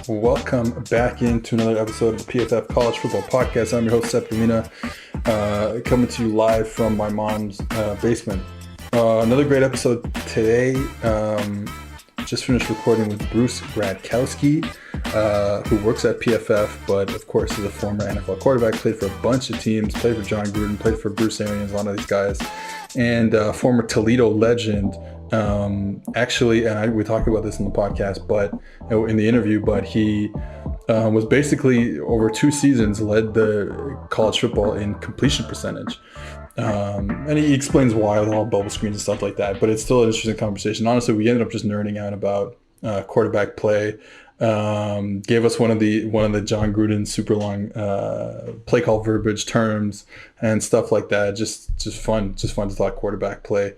Welcome back into another episode of the PFF College Football Podcast. I'm your host, Seth Galina, coming to you live from my mom's basement. Another great episode today. Just finished recording with Bruce Gradkowski, who works at PFF, but of course is a former NFL quarterback, played for a bunch of teams, played for John Gruden, played for Bruce Arians, a lot of these guys, and former Toledo legend. We talked about this in the podcast, but in the interview, but he was basically over 2 seasons led the college football in completion percentage. And he explains why with all bubble screens and stuff like that, but it's still an interesting conversation. Honestly, we ended up just nerding out about quarterback play. Gave us one of the John Gruden super long play call verbiage terms and stuff like that. Just fun to talk quarterback play.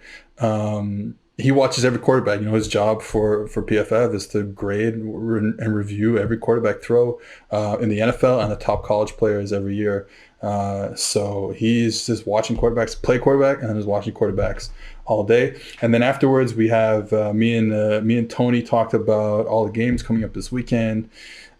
He watches every quarterback. His job for PFF is to grade and review every quarterback throw in the NFL and the top college players every year. So he's just watching quarterbacks play quarterback and then just watching quarterbacks all day. And then afterwards, we have me and Tony talked about all the games coming up this weekend.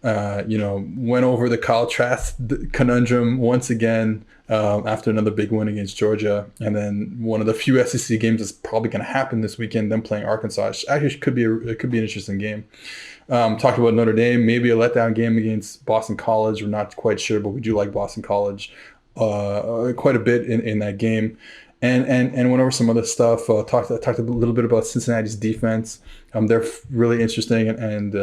Went over the Kyle Trask conundrum once again after another big win against Georgia, and then one of the few SEC games that's probably going to happen this weekend. Them playing Arkansas. Actually, it could be an interesting game. Talked about Notre Dame, maybe a letdown game against Boston College. We're not quite sure, but we do like Boston College quite a bit in that game. And went over some other stuff. Talked a little bit about Cincinnati's defense. They're really interesting, and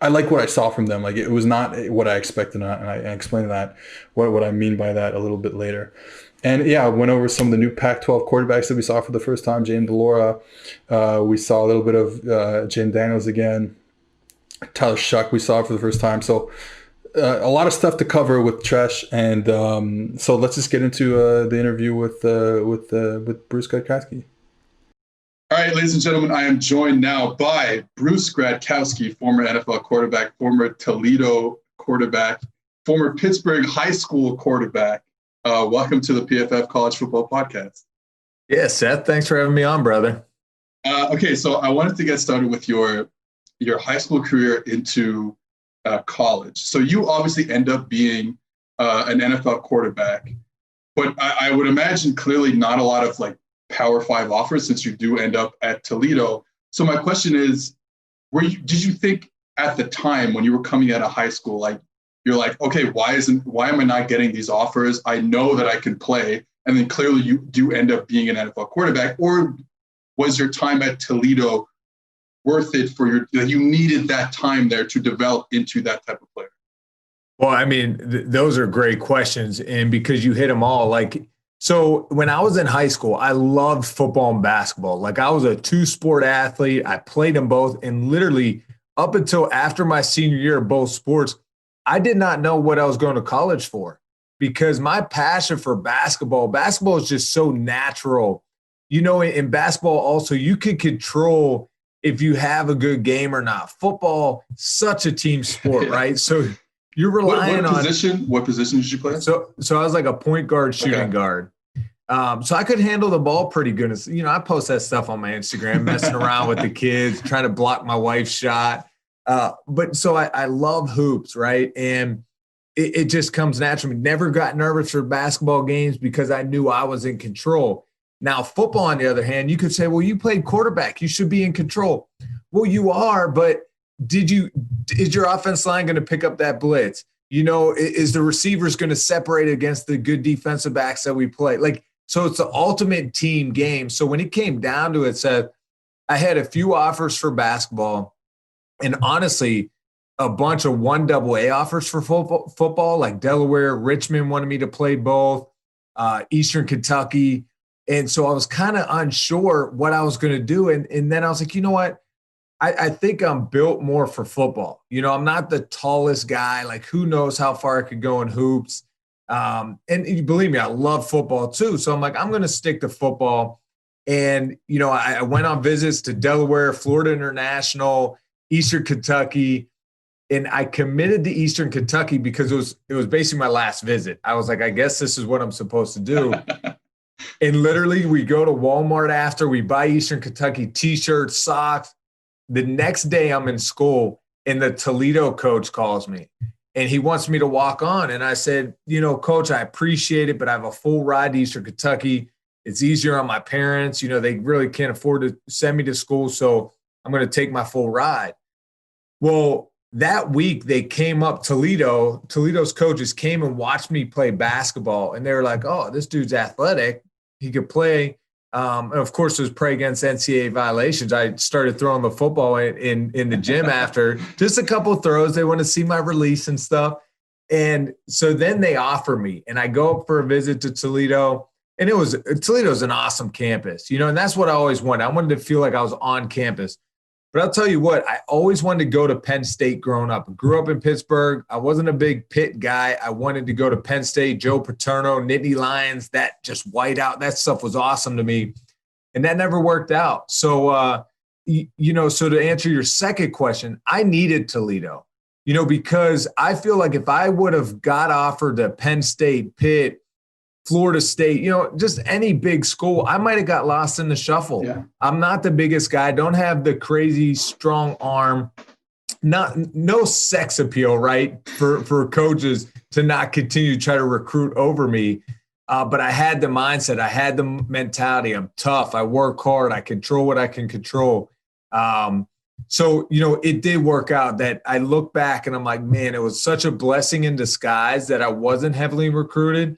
I like what I saw from them. Like, it was not what I expected, and I explained that what I mean by that a little bit later. And yeah, I went over some of the new Pac-12 quarterbacks that we saw for the first time. Jane DeLora, we saw a little bit of Jane Daniels again. Tyler Shuck we saw for the first time. So a lot of stuff to cover with Treash, and so let's just get into the interview with Bruce Gradkowski. All right, ladies and gentlemen, I am joined now by Bruce Gradkowski, former NFL quarterback, former Toledo quarterback, former Pittsburgh high school quarterback. Welcome to the PFF College Football Podcast. Yeah, Seth, thanks for having me on, brother. Okay, so I wanted to get started with your high school career into college. So you obviously end up being an NFL quarterback, but I would imagine clearly not a lot of Power 5 offers since you do end up at Toledo. So my question is, did you think at the time when you were coming out of high school, you're like, okay, why am I not getting these offers? I know that I can play. And then clearly you do end up being an NFL quarterback. Or was your time at Toledo worth it you needed that time there to develop into that type of player? Well, I mean, those are great questions. And because you hit them all, so when I was in high school, I loved football and basketball. I was a 2-sport athlete. I played them both. And literally up until after my senior year of both sports, I did not know what I was going to college for, because my passion for basketball is just so natural. In basketball also, you can control if you have a good game or not. Football, such a team sport, right? So you're relying on what position did you play? So I was like a point guard, shooting guard. So I could handle the ball pretty good. I post that stuff on my Instagram, messing around with the kids, trying to block my wife's shot. But so I love hoops, right? And it just comes naturally. Never got nervous for basketball games because I knew I was in control. Now, football, on the other hand, you could say, well, you played quarterback. You should be in control. Well, you are, but is your offense line going to pick up that blitz? Is the receivers going to separate against the good defensive backs that we play? So it's the ultimate team game. So when it came down to it, Seth, I had a few offers for basketball, and honestly, a bunch of 1AA offers for football, like Delaware, Richmond wanted me to play both, Eastern Kentucky. And so I was kind of unsure what I was going to do. And then I was like, you know what? I think I'm built more for football. I'm not the tallest guy. Who knows how far I could go in hoops. And you believe me, I love football too. So I'm like, I'm going to stick to football. And, I went on visits to Delaware, Florida International, Eastern Kentucky. And I committed to Eastern Kentucky because it was basically my last visit. I was like, I guess this is what I'm supposed to do. And literally we go to Walmart after, we buy Eastern Kentucky T-shirts, socks. The next day I'm in school and the Toledo coach calls me and he wants me to walk on. And I said, coach, I appreciate it, but I have a full ride to Eastern Kentucky. It's easier on my parents. They really can't afford to send me to school. So I'm going to take my full ride. Well, that week they came up, Toledo's coaches came and watched me play basketball. And they were like, oh, this dude's athletic. He could play. And of course, it was play against NCAA violations. I started throwing the football in the gym after just a couple throws. They want to see my release and stuff. And so then they offer me, and I go up for a visit to Toledo. And Toledo's an awesome campus, and that's what I always wanted. I wanted to feel like I was on campus. But I'll tell you what, I always wanted to go to Penn State growing up. I grew up in Pittsburgh. I wasn't a big Pitt guy. I wanted to go to Penn State, Joe Paterno, Nittany Lions, that just whiteout. That stuff was awesome to me. And that never worked out. So, so to answer your second question, I needed Toledo, because I feel like if I would have got offered to Penn State, Pitt, Florida State, just any big school, I might have got lost in the shuffle. Yeah. I'm not the biggest guy. I don't have the crazy strong arm, no sex appeal, right? For coaches to not continue to try to recruit over me. But I had the mindset, I had the mentality. I'm tough. I work hard. I control what I can control. So, it did work out that I look back and I'm like, man, it was such a blessing in disguise that I wasn't heavily recruited.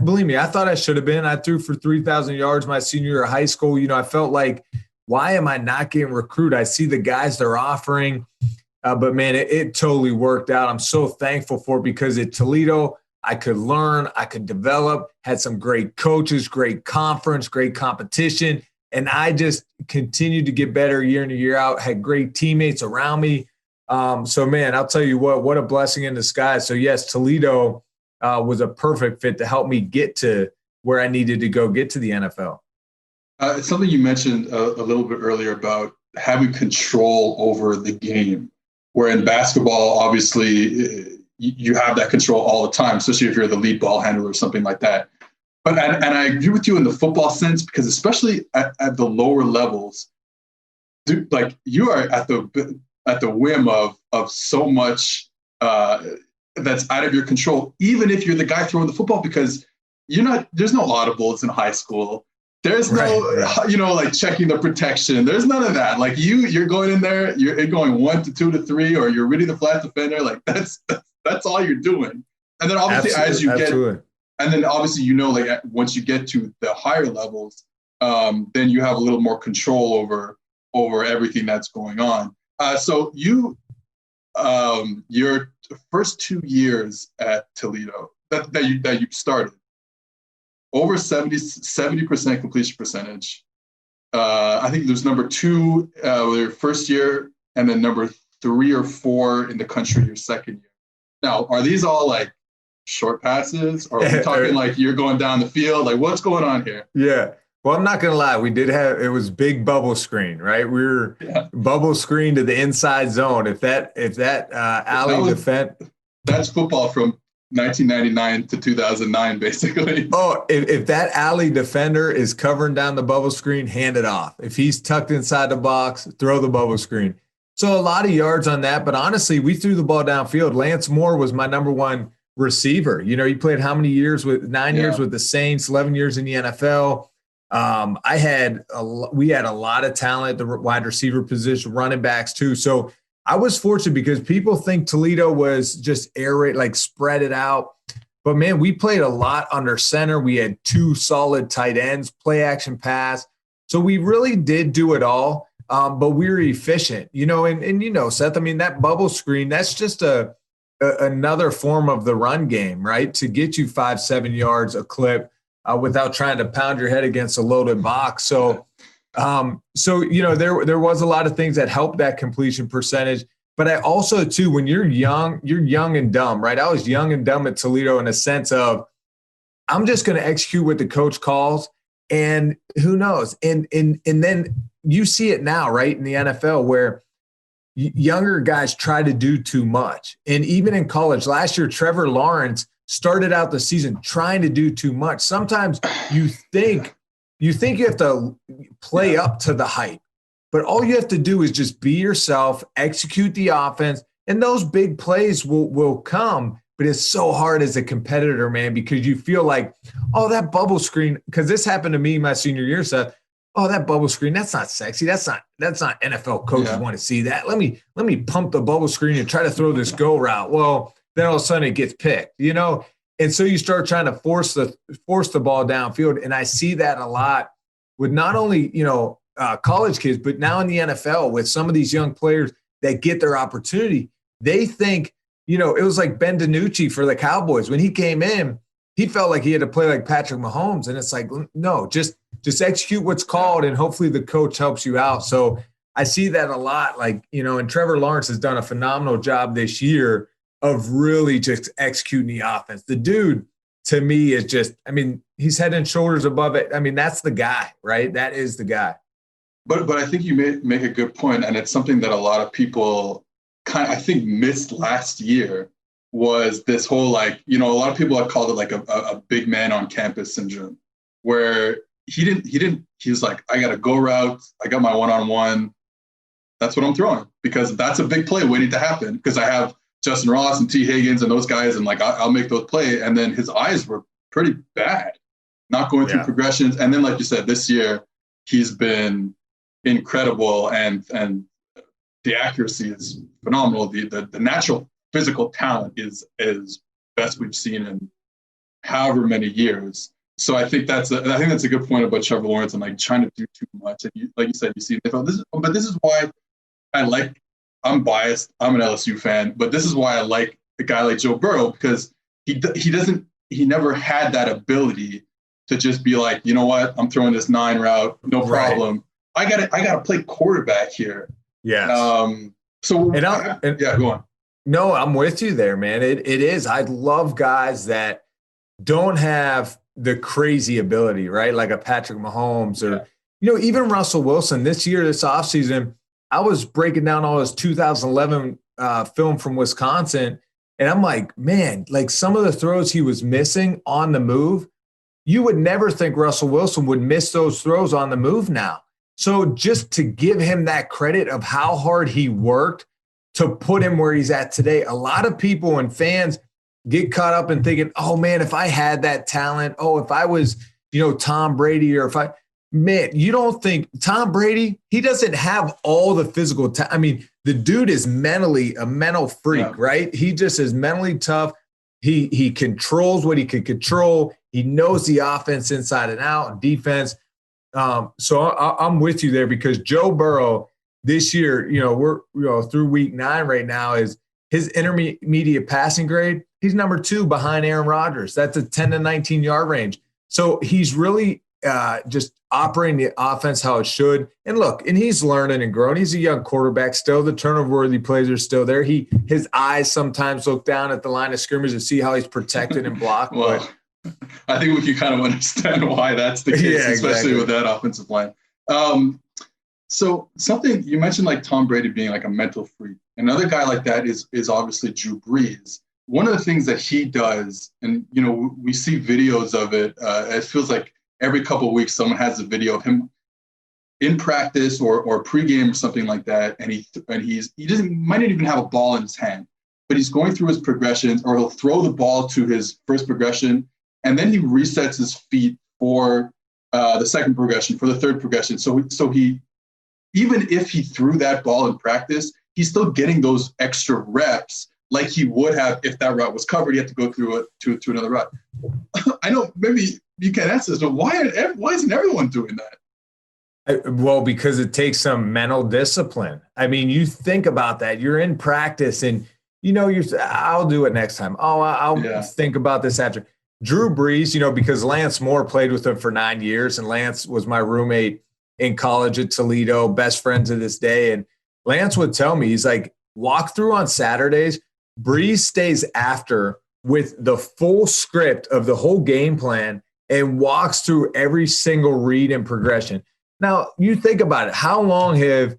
Believe me, I thought I should have been. I threw for 3,000 yards my senior year of high school. I felt like, why am I not getting recruited? I see the guys they're offering. But, man, it totally worked out. I'm so thankful for it because at Toledo, I could learn, I could develop, had some great coaches, great conference, great competition. And I just continued to get better year in and year out, had great teammates around me. So, man, I'll tell you what a blessing in disguise. So, yes, Toledo was a perfect fit to help me get to where I needed to go get to the NFL. It's something you mentioned a little bit earlier about having control over the game, where in basketball, obviously, you have that control all the time, especially if you're the lead ball handler or something like that. But and I agree with you in the football sense, because especially at the lower levels, dude, like you are at the whim of so much that's out of your control, even if you're the guy throwing the football, because there's no audibles in high school. There's no, like checking the protection. There's none of that. Like you're going in there, you're going 1 to 2 to 3, or you're reading the flat defender. Like that's all you're doing. And then obviously as you get, and then obviously, like once you get to the higher levels, then you have a little more control over everything that's going on. So your first 2 years at Toledo that you started, over 70% completion percentage. I think there's number 2 your first year, and then number 3 or 4 in the country your second year. Now, are these all like short passes, or are we talking like you're going down the field? Like, what's going on here? Yeah. Well, I'm not going to lie. We did it was big bubble screen, right? We were bubble screen to the inside zone. If that alley defense. That's football from 1999 to 2009, basically. Oh, if that alley defender is covering down the bubble screen, hand it off. If he's tucked inside the box, throw the bubble screen. So a lot of yards on that. But honestly, we threw the ball downfield. Lance Moore was my number 1 receiver. He played how many years 9 years with the Saints, 11 years in the NFL. We had a lot of talent at the wide receiver position, running backs too. So I was fortunate because people think Toledo was just air raid, like spread it out. But man, we played a lot under center. We had 2 solid tight ends, play action pass. So we really did do it all. But we were efficient, and Seth, I mean, that bubble screen, that's just another form of the run game, right? To get you 5-7 yards a clip without trying to pound your head against a loaded box. So there was a lot of things that helped that completion percentage. But I also, too, when you're young and dumb, right? I was young and dumb at Toledo in a sense of I'm just going to execute what the coach calls, and who knows? And then you see it now, right, in the NFL where younger guys try to do too much. And even in college, last year, Trevor Lawrence started out the season trying to do too much. Sometimes you think you have to play up to the hype. But all you have to do is just be yourself, execute the offense, and those big plays will come. But it's so hard as a competitor, man, because you feel like, oh, that bubble screen, because this happened to me my senior year, Seth. Oh, that bubble screen, that's not sexy. That's not NFL coaches want to see that. Let me pump the bubble screen and try to throw this go route. Well, then all of a sudden it gets picked, And so you start trying to force the ball downfield. And I see that a lot with not only, college kids, but now in the NFL with some of these young players that get their opportunity. They think, it was like Ben DiNucci for the Cowboys. When he came in, he felt like he had to play like Patrick Mahomes. And it's like, no, just execute what's called, and hopefully the coach helps you out. So I see that a lot, and Trevor Lawrence has done a phenomenal job this year of really just executing the offense. The dude, to me, is just, he's head and shoulders above it. That's the guy, right? That is the guy. But I think you make a good point, and it's something that a lot of people I think missed last year, was this whole, a lot of people have called it like a big man on campus syndrome, where he was like, I got a go route, I got my one-on-one, that's what I'm throwing, because that's a big play waiting to happen, because I have Justin Ross and T. Higgins and those guys, and I'll make those plays. And then his eyes were pretty bad, not going through progressions. And then, like you said, this year he's been incredible, and the accuracy is phenomenal. The natural physical talent is best we've seen in however many years. So I think that's a good point about Trevor Lawrence and trying to do too much. And like you said, you see, but this is why I'm biased. I'm an LSU fan, but this is why I like a guy like Joe Burrow, because he never had that ability to just be like, you know what, I'm throwing this 9 route, no problem. Right. I gotta play quarterback here. Yeah. Go on. No, I'm with you there, man. It is. I love guys that don't have the crazy ability, right? Like a Patrick Mahomes or, even Russell Wilson. This offseason, I was breaking down all his 2011 film from Wisconsin, and I'm like, man, some of the throws he was missing on the move, you would never think Russell Wilson would miss those throws on the move now. So just to give him that credit of how hard he worked to put him where he's at today, a lot of people and fans get caught up in thinking, oh, man, if I had that talent, if I was, Tom Brady, or you don't think Tom Brady, he doesn't have all the physical the dude is mentally a mental freak, right? He just is mentally tough. He controls what he can control. He knows the offense inside and out and defense. So I'm with you there, because Joe Burrow this year, we're through week 9 right now, is his intermediate passing grade. He's number 2 behind Aaron Rodgers. That's a 10 to 19 yard range. So he's really just operating the offense how it should. And look, and he's learning and growing. He's a young quarterback still. The turnover-worthy plays are still there. His eyes sometimes look down at the line of scrimmage to see how he's protected and blocked. Well, I think we can kind of understand why that's the case, especially with that offensive line. So something you mentioned, like Tom Brady being like a mental freak. Another guy like that is obviously Drew Brees. One of the things that he does, and we see videos of it. It feels like every couple of weeks someone has a video of him in practice or pregame or something like that, and he might not even have a ball in his hand, but he's going through his progressions, or he'll throw the ball to his first progression, and then he resets his feet for the second progression, for the third progression. So he, even if he threw that ball in practice, he's still getting those extra reps like he would have if that route was covered. He had to go through it to another route. I know maybe you can't answer this, but why isn't everyone doing that? Well, because it takes some mental discipline. You think about that. You're in practice and, I'll do it next time. Oh, I'll think about this after. Drew Brees, because Lance Moore played with him for 9 years, and Lance was my roommate in college at Toledo, best friends to this day. And Lance would tell me, he's like, walk through on Saturdays, Brees stays after with the full script of the whole game plan and walks through every single read and progression. Now, you think about it. How long have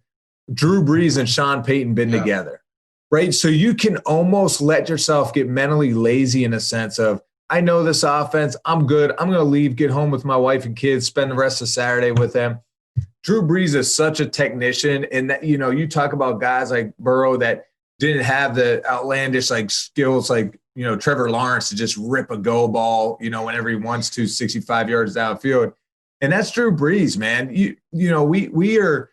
Drew Brees and Sean Payton been together, right? So you can almost let yourself get mentally lazy in a sense of, I know this offense, I'm good. I'm going to leave, get home with my wife and kids, spend the rest of Saturday with them. Drew Brees is such a technician, and that, you talk about guys like Burrow that didn't have the outlandish like skills like, Trevor Lawrence to just rip a go ball, whenever he wants to 65 yards downfield. And that's Drew Brees, man. We are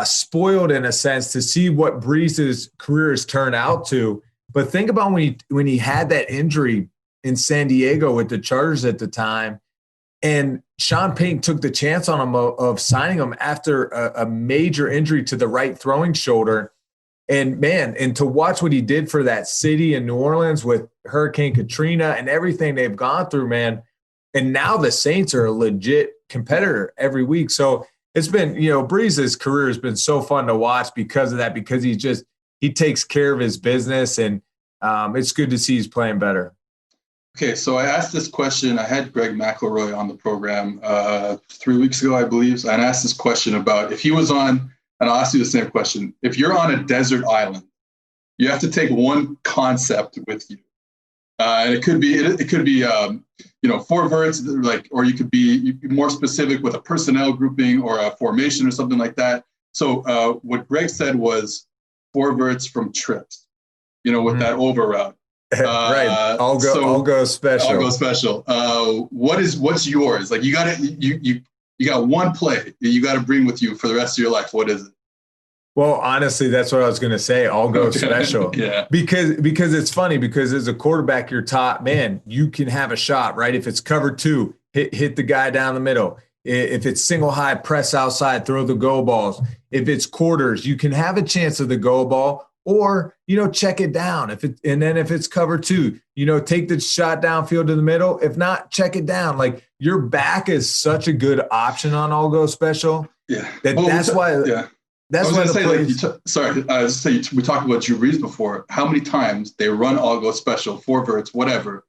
spoiled in a sense to see what Brees' career has turned out to. But think about when he had that injury in San Diego with the Chargers at the time, and Sean Payton took the chance on him of signing him after a major injury to the right throwing shoulder. And to watch what he did for that city in New Orleans with Hurricane Katrina and everything they've gone through, man. And now the Saints are a legit competitor every week. So it's been, Brees' career has been so fun to watch because of that, because he takes care of his business, and it's good to see he's playing better. Okay, so I asked this question. I had Greg McElroy on the program 3 weeks ago, I believe. And I asked this question about if he was on, and I'll ask you the same question. If you're on a desert island, you have to take one concept with you. And it could be 4 words, or you could be more specific with a personnel grouping or a formation or something like that. So what Greg said was 4 words from trips, with that over route. Right. I'll go special. I'll go special. What's yours? Like you got one play that you got to bring with you for the rest of your life. What is it? Well, honestly, that's what I was going to say. I'll go special. Yeah. Because it's funny, because as a quarterback, you're taught, man, you can have a shot, right? If it's cover 2, hit the guy down the middle. If it's single high, press outside, throw the go balls. If it's quarters, you can have a chance of the go ball, or, check it down. And then if it's cover 2, take the shot downfield to the middle. If not, check it down. Like, your back is such a good option on all go special. Yeah. That's why. Yeah. That's why we talked about Drew Brees before. How many times they run all go special, 4 verts, whatever.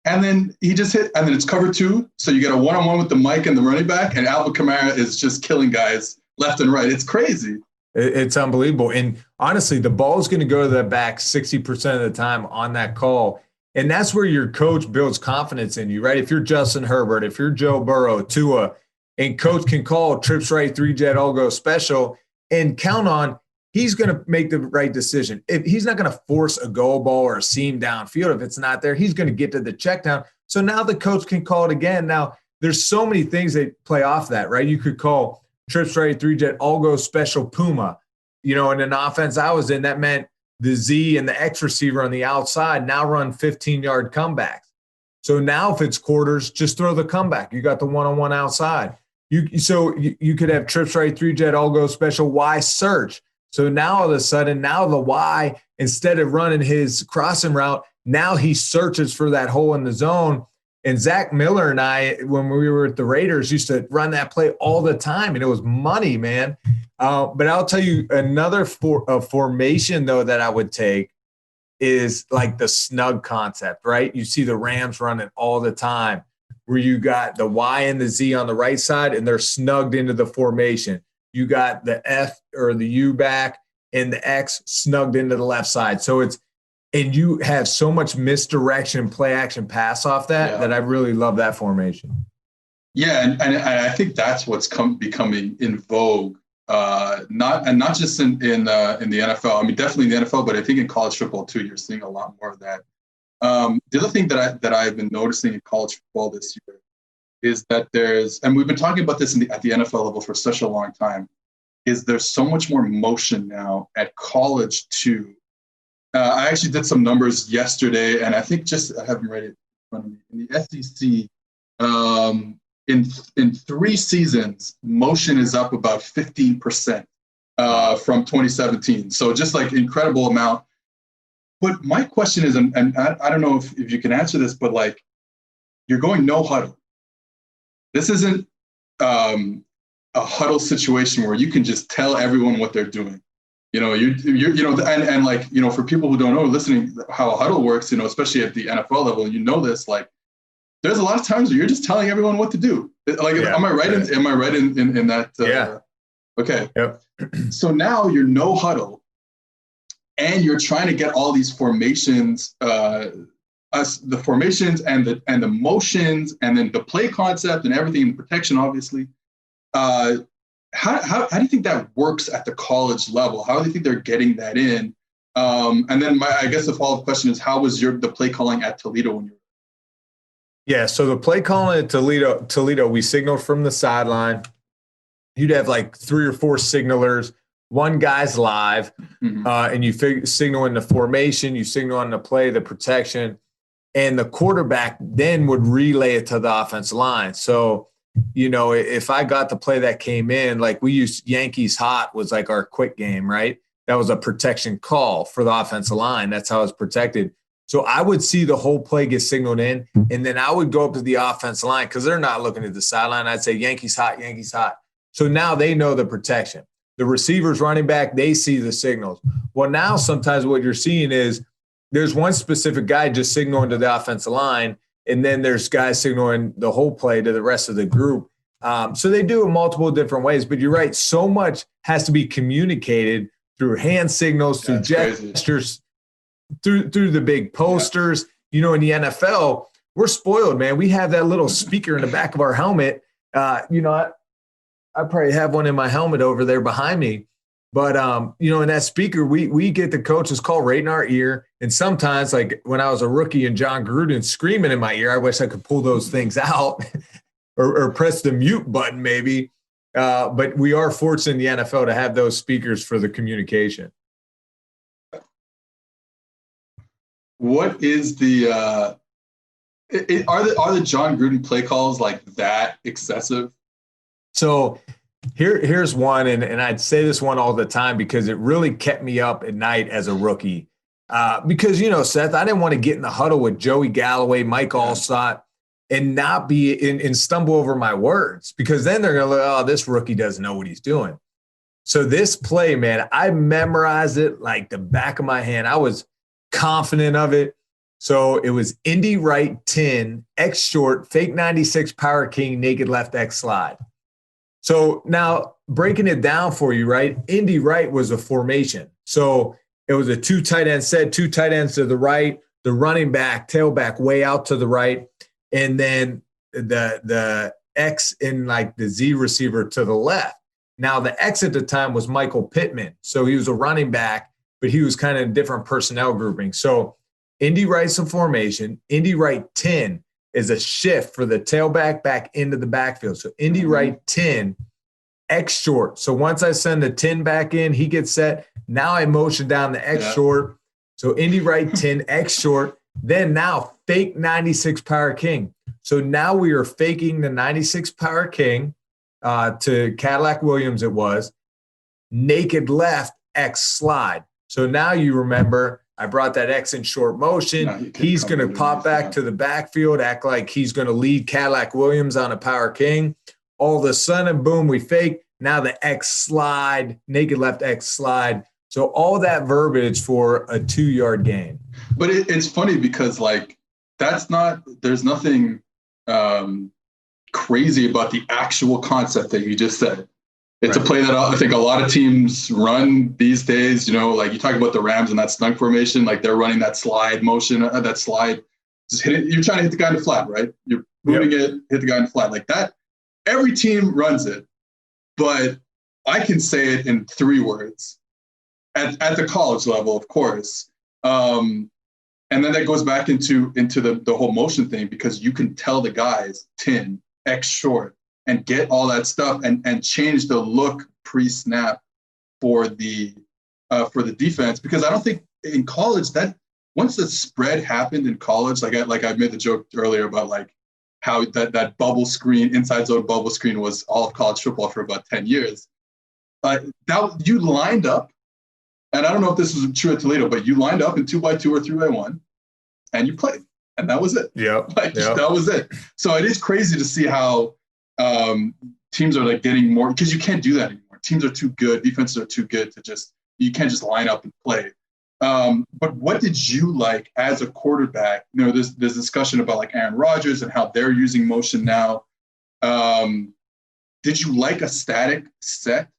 And then he just hit, and then it's cover 2. So you get a one-on-one with the Mike and the running back, and Alvin Kamara is just killing guys left and right. It's crazy. It's unbelievable. And honestly, the ball is going to go to the back 60% of the time on that call. And that's where your coach builds confidence in you, right? If you're Justin Herbert, if you're Joe Burrow, Tua, and coach can call trips right, 3-jet, all go special, and count on he's going to make the right decision. If he's not going to force a go ball or a seam downfield, if it's not there, he's going to get to the check down. So now the coach can call it again. Now, there's so many things that play off that, right? You could call trips right, 3-jet, all go special Puma. In an offense I was in, that meant the Z and the X receiver on the outside now run 15-yard comebacks. So now if it's quarters, just throw the comeback. You got the one-on-one outside. You could have trips right, 3-jet, all go special Y search. So now all of a sudden, now the Y, instead of running his crossing route, now he searches for that hole in the zone. And Zach Miller and I, when we were at the Raiders, used to run that play all the time, and it was money, man. But I'll tell you another formation, though, that I would take is like the snug concept, right? You see the Rams run it all the time, where you got the Y and the Z on the right side, and they're snugged into the formation. You got the F or the U back and the X snugged into the left side. So and you have so much misdirection, play action pass off that I really love that formation. Yeah, and I think that's what's becoming in vogue. Not just in the NFL. I mean, definitely in the NFL, but I think in college football too. You're seeing a lot more of that. The other thing that I've been noticing in college football this year is that and we've been talking about this at the NFL level for such a long time, is there's so much more motion now at college too. I actually did some numbers yesterday, and I think I haven't read it in front of me. In the SEC, in 3 seasons, motion is up about 15% from 2017. So just like incredible amount. But my question is, and I don't know if you can answer this, but like, you're going no huddle. This isn't a huddle situation where you can just tell everyone what they're doing. And like, for people who don't know, listening how a huddle works, especially at the NFL level, this, like, there's a lot of times where you're just telling everyone what to do. Like, am I right? Am I right in that? Yeah. Okay. Yep. So now you're no huddle, and you're trying to get all these formations, the formations and the motions, and then the play concept and everything, and protection, obviously. how do you think that works at the college level? How do you think they're getting that in? And then I guess the follow-up question is, how was the play calling at Toledo when you were? Yeah, so the play calling at Toledo, we signaled from the sideline. You'd have like 3 or 4 signalers. One guy's live, and you signal in the formation, you signal on the play, the protection, and the quarterback then would relay it to the offensive line. So, if I got the play that came in, like we used Yankees Hot was like our quick game, right? That was a protection call for the offensive line. That's how it's protected. So I would see the whole play get signaled in, and then I would go up to the offensive line because they're not looking at the sideline. I'd say Yankees Hot, Yankees Hot. So now they know the protection. The receivers running back, they see the signals. Well, now sometimes what you're seeing is there's one specific guy just signaling to the offensive line, and then there's guys signaling the whole play to the rest of the group. So they do it multiple different ways. But you're right, so much has to be communicated through hand signals, through gestures, through the big posters. In the NFL, we're spoiled, man. We have that little speaker in the back of our helmet. I probably have one in my helmet over there behind me. But, in that speaker, we get the coach's call right in our ear. And sometimes, like when I was a rookie and John Gruden screaming in my ear, I wish I could pull those things out or press the mute button maybe. But we are fortunate in the NFL to have those speakers for the communication. What is the are the John Gruden play calls like that excessive? So here's one, and I'd say this one all the time because it really kept me up at night as a rookie. Because, Seth, I didn't want to get in the huddle with Joey Galloway, Mike Allstott, and not be and stumble over my words, because then they're going to look, oh, this rookie doesn't know what he's doing. So this play, man, I memorized it like the back of my hand. I was confident of it. So it was Indy right 10, X short, fake 96 power king, naked left X slide. So now breaking it down for you, right? Indy right was a formation. So it was a 2 tight end set, 2 tight ends to the right, the running back, tailback way out to the right, and then the X in like the Z receiver to the left. Now the X at the time was Michael Pittman. So he was a running back, but he was kind of in different personnel grouping. So Indy right's a formation. Indy right 10 is a shift for the tailback back into the backfield. So Indy right 10, X short. So once I send the 10 back in, he gets set. Now I motion down the X short. So Indy right 10, X short. Then now fake 96 power king. So now we are faking the 96 power king to Cadillac Williams it was. Naked left, X slide. So now you remember I brought that X in short motion. He's going to pop back to the backfield, act like he's going to lead Cadillac Williams on a power king. All of a sudden, boom, we fake. Now the X slide, naked left X slide. So all that verbiage for a 2-yard gain. But it's funny because like there's nothing crazy about the actual concept that you just said. It's a play that I think a lot of teams run these days. Like you talk about the Rams and that snug formation, like they're running that slide motion, that slide. Just hit it. You're trying to hit the guy in the flat, right? You're moving it, hit the guy in the flat like that. Every team runs it, but I can say it in 3 words at the college level, of course. And then that goes back into the whole motion thing, because you can tell the guys 10, X short, and get all that stuff and change the look pre-snap for the defense. Because I don't think in college that once the spread happened in college, like I made the joke earlier about like how that bubble screen, inside zone bubble screen was all of college football for about 10 years. That you lined up, and I don't know if this was true at Toledo, but you lined up in 2x2 or 3x1 and you played, and that was it. That was it. So it is crazy to see how teams are like getting more, because you can't do that anymore. Teams are too good. Defenses are too good you can't just line up and play. But what did you like as a quarterback? There's discussion about like Aaron Rodgers and how they're using motion now. Did you like a static set,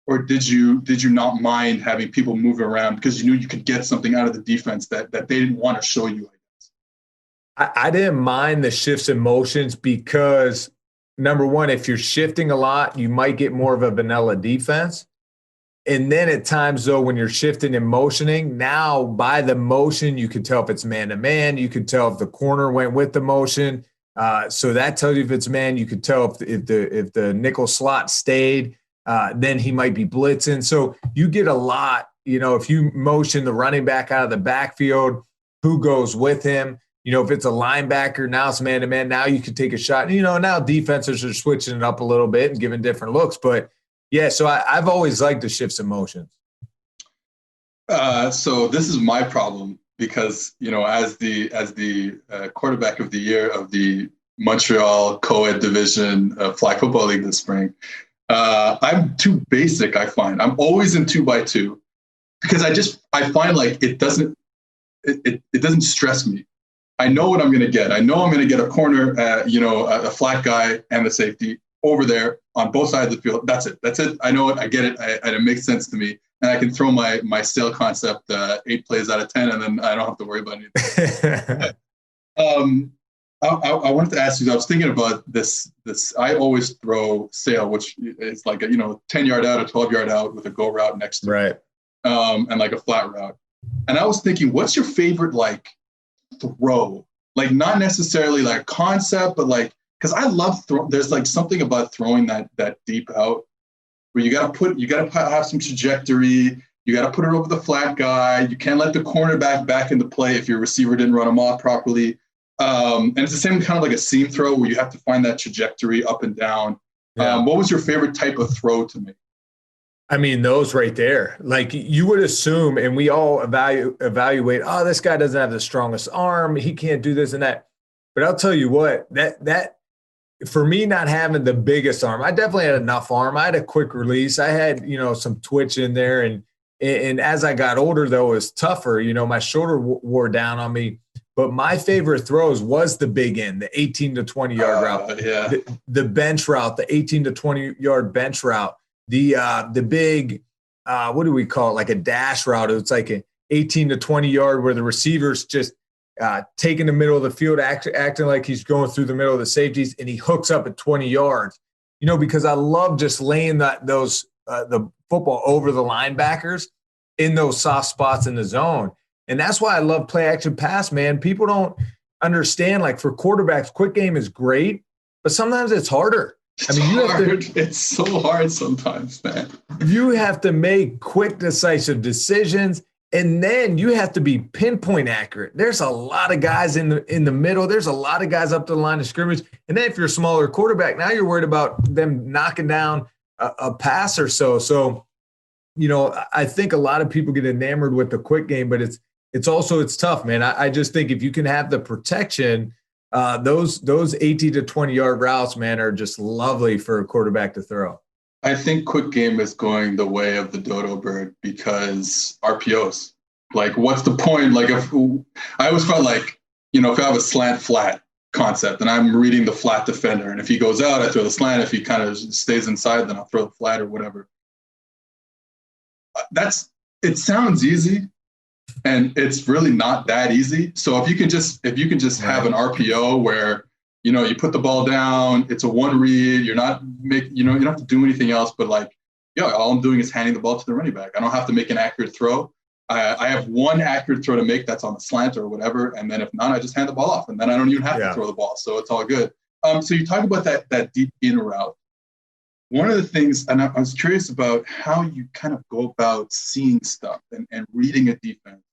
or did you not mind having people move around because you knew you could get something out of the defense that they didn't want to show you? I didn't mind the shifts and motions because number one, if you're shifting a lot, you might get more of a vanilla defense. And then at times, though, when you're shifting and motioning, now by the motion, you can tell if it's man-to-man. You can tell if the corner went with the motion. So that tells you if it's man. You could tell if the nickel slot stayed, then he might be blitzing. So you get a lot, if you motion the running back out of the backfield, who goes with him. If it's a linebacker, now it's man-to-man. Now you can take a shot. Now defenses are switching it up a little bit and giving different looks. But, yeah, so I've always liked the shifts and motions. So this is my problem because, as the quarterback of the year of the Montreal Co-ed Division Flag Football League this spring, I'm too basic, I find. I'm always in 2x2 because I find like it doesn't stress me. I know what I'm going to get. I know I'm going to get a corner, a flat guy and the safety over there on both sides of the field. That's it. I know it. I get it. And it makes sense to me. And I can throw my stale concept 8 plays out of 10, and then I don't have to worry about anything. I wanted to ask you, I was thinking about this. I always throw sail, which is like a 10-yard out, a 12-yard out with a go route next to it. Right. And like a flat route. And I was thinking, what's your favorite throw? Like not necessarily like concept, but like, because I love there's like something about throwing that deep out where you got to have some trajectory. You got to put it over the flat guy. You can't let the cornerback back into play if your receiver didn't run him off properly. And it's the same kind of like a seam throw where you have to find that trajectory up and down. Yeah. What was your favorite type of throw to make? I mean, those right there, like you would assume, and we all evaluate, oh, this guy doesn't have the strongest arm. He can't do this and that. But I'll tell you what, that for me, not having the biggest arm, I definitely had enough arm. I had a quick release. I had, some twitch in there. And as I got older, though, it was tougher. My shoulder wore down on me. But my favorite throws was the big end, the 18 to 20-yard route, yeah. the bench route, the 18 to 20-yard bench route. The big, what do we call it? Like a dash route. It's like an 18 to 20 yard where the receiver's just taking the middle of the field, acting like he's going through the middle of the safeties, and he hooks up at 20 yards. Because I love just laying the football over the linebackers in those soft spots in the zone. And that's why I love play action pass, man. People don't understand, like for quarterbacks, quick game is great, but sometimes it's harder. It's so hard sometimes, man. You have to make quick, decisive decisions, and then you have to be pinpoint accurate. There's a lot of guys in the middle. There's a lot of guys up to the line of scrimmage. And then if you're a smaller quarterback, now you're worried about them knocking down a pass or so. So, I think a lot of people get enamored with the quick game, but it's tough, man. I just think if you can have the protection, those 18 to 20-yard routes, man, are just lovely for a quarterback to throw. I think quick game is going the way of the dodo bird because RPOs. Like, what's the point? Like, I always felt like, if I have a slant flat concept and I'm reading the flat defender, and if he goes out, I throw the slant. If he kind of stays inside, then I'll throw the flat or whatever. It sounds easy. And it's really not that easy. So if you can just have an RPO where, you put the ball down, it's a one read, you don't have to do anything else, but all I'm doing is handing the ball to the running back. I don't have to make an accurate throw. I have one accurate throw to make that's on the slant or whatever. And then if not, I just hand the ball off and then I don't even have to throw the ball. So it's all good. So you talk about that deep in route. One of the things, and I was curious about how you kind of go about seeing stuff and reading a defense,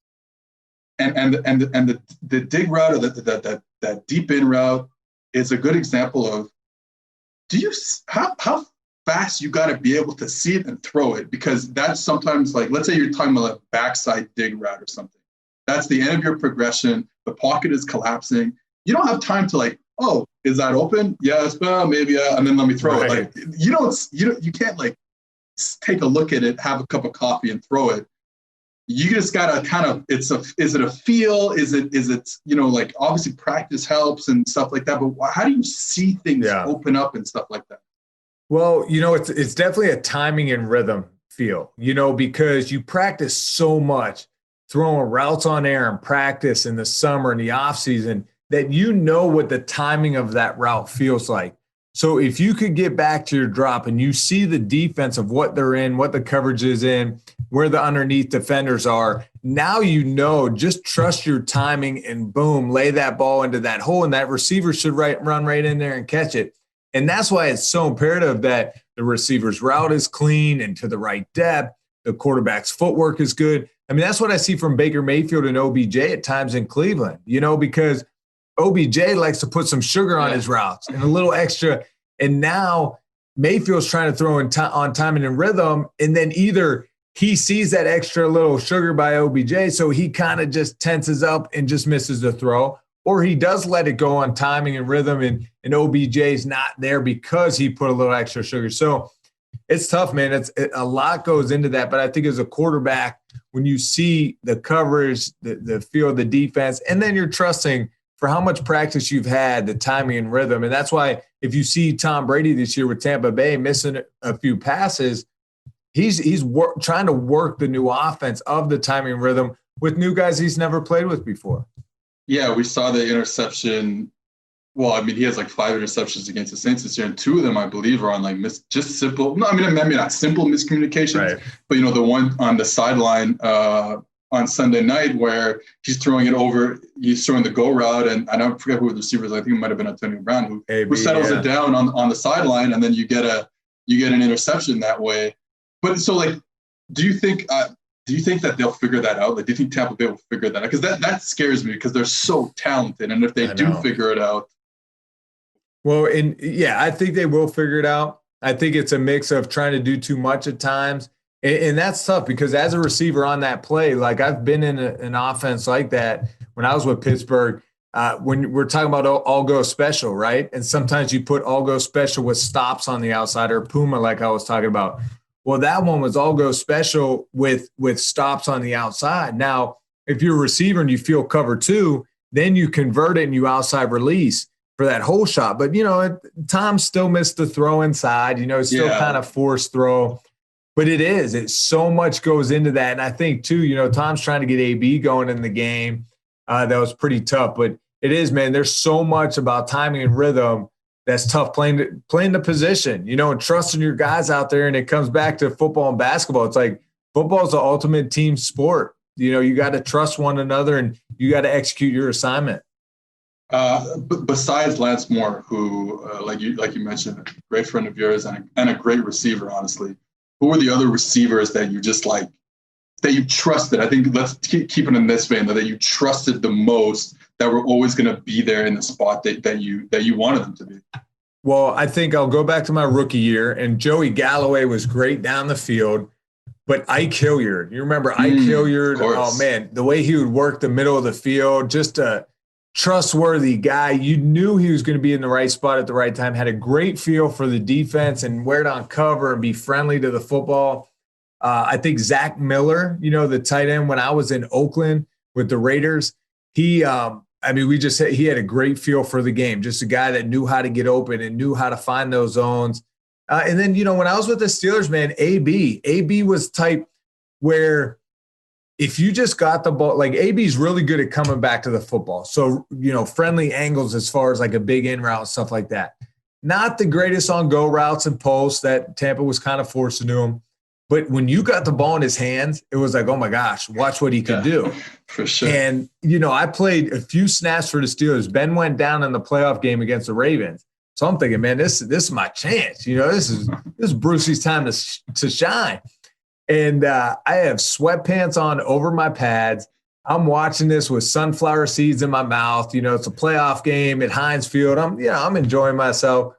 and the dig route or that deep in route is a good example of how fast you got to be able to see it and throw it, because that's sometimes like, let's say you're talking about a backside dig route or something. That's the end of your progression. The pocket is collapsing. You don't have time to oh, is that open? Yes, maybe, and then let me throw it. Like you can't take a look at it, have a cup of coffee, and throw it. You just gotta kind of. Is it a feel? Is it obviously practice helps and stuff like that. But how do you see things open up and stuff like that? Well, it's definitely a timing and rhythm feel. Because you practice so much throwing routes on air and practice in the summer and the off season, that what the timing of that route feels like. So if you could get back to your drop and you see the defense of what they're in, what the coverage is in, where the underneath defenders are, now you know, just trust your timing and boom, lay that ball into that hole, and that receiver should run right in there and catch it. And that's why it's so imperative that the receiver's route is clean and to the right depth. The quarterback's footwork is good. I mean, that's what I see from Baker Mayfield and OBJ at times in Cleveland, because OBJ likes to put some sugar on his routes and a little extra. And now Mayfield's trying to throw in on timing and rhythm. And then either he sees that extra little sugar by OBJ, so he kind of just tenses up and just misses the throw, or he does let it go on timing and rhythm, and OBJ's not there because he put a little extra sugar. So it's tough, man. A lot goes into that. But I think as a quarterback, when you see the coverage, the field, the defense, and then you're trusting for how much practice you've had, the timing and rhythm. And that's why if you see Tom Brady this year with Tampa Bay missing a few passes, he's trying to work the new offense of the timing and rhythm with new guys he's never played with before. Yeah, we saw the interception. Well, I mean, he has like 5 interceptions against the Saints this year, and 2 of them, I believe, are on like just simple. No, I mean not simple miscommunications, right. But the one on the sideline on Sunday night where he's throwing it over, he's throwing the go route, and I don't forget who the receivers. I think it might have been Antonio Brown who settles it down on the sideline, and then you get an interception that way. But so like, do you think that they'll figure that out? Like, do you think Tampa Bay will figure that out? Because that scares me because they're so talented, and if they do figure it out. Well, I think they will figure it out. I think it's a mix of trying to do too much at times. And that's tough because as a receiver on that play, like I've been in an offense like that when I was with Pittsburgh, when we're talking about all go special, right? And sometimes you put all go special with stops on the outside or Puma, like I was talking about. Well, that one was all go special with stops on the outside. Now, if you're a receiver and you feel cover 2, then you convert it and you outside release for that whole shot. But, Tom still missed the throw inside, it's still kind of forced throw. But it's so much goes into that. And I think, too, Tom's trying to get AB going in the game. That was pretty tough. But it is, man, there's so much about timing and rhythm that's tough playing the position, and trusting your guys out there. And it comes back to football and basketball. It's like football is the ultimate team sport. You got to trust one another and you got to execute your assignment. But besides Lance Moore, who, like you mentioned, a great friend of yours and a great receiver, honestly, who were the other receivers that you just like, that you trusted? I think let's keep it in this vein, that you trusted the most, that were always going to be there in the spot that you wanted them to be. Well, I think I'll go back to my rookie year, and Joey Galloway was great down the field, but Ike Hilliard, you remember Ike Hilliard? Oh man, the way he would work the middle of the field, just a trustworthy guy. You knew he was going to be in the right spot at the right time, had a great feel for the defense and wear it on cover and be friendly to the football. I think Zach Miller, the tight end when I was in Oakland with the Raiders, he had a great feel for the game, just a guy that knew how to get open and knew how to find those zones. And then, when I was with the Steelers, man, AB was type where if you just got the ball, like AB's really good at coming back to the football. So, friendly angles as far as like a big in route, stuff like that. Not the greatest on go routes and posts that Tampa was kind of forced into him. But when you got the ball in his hands, it was like, oh my gosh, watch what he could do. For sure. And, I played a few snaps for the Steelers. Ben went down in the playoff game against the Ravens. So I'm thinking, man, this is my chance. This is Brucey's time to shine. And I have sweatpants on over my pads. I'm watching this with sunflower seeds in my mouth. It's a playoff game at Heinz Field. I'm enjoying myself.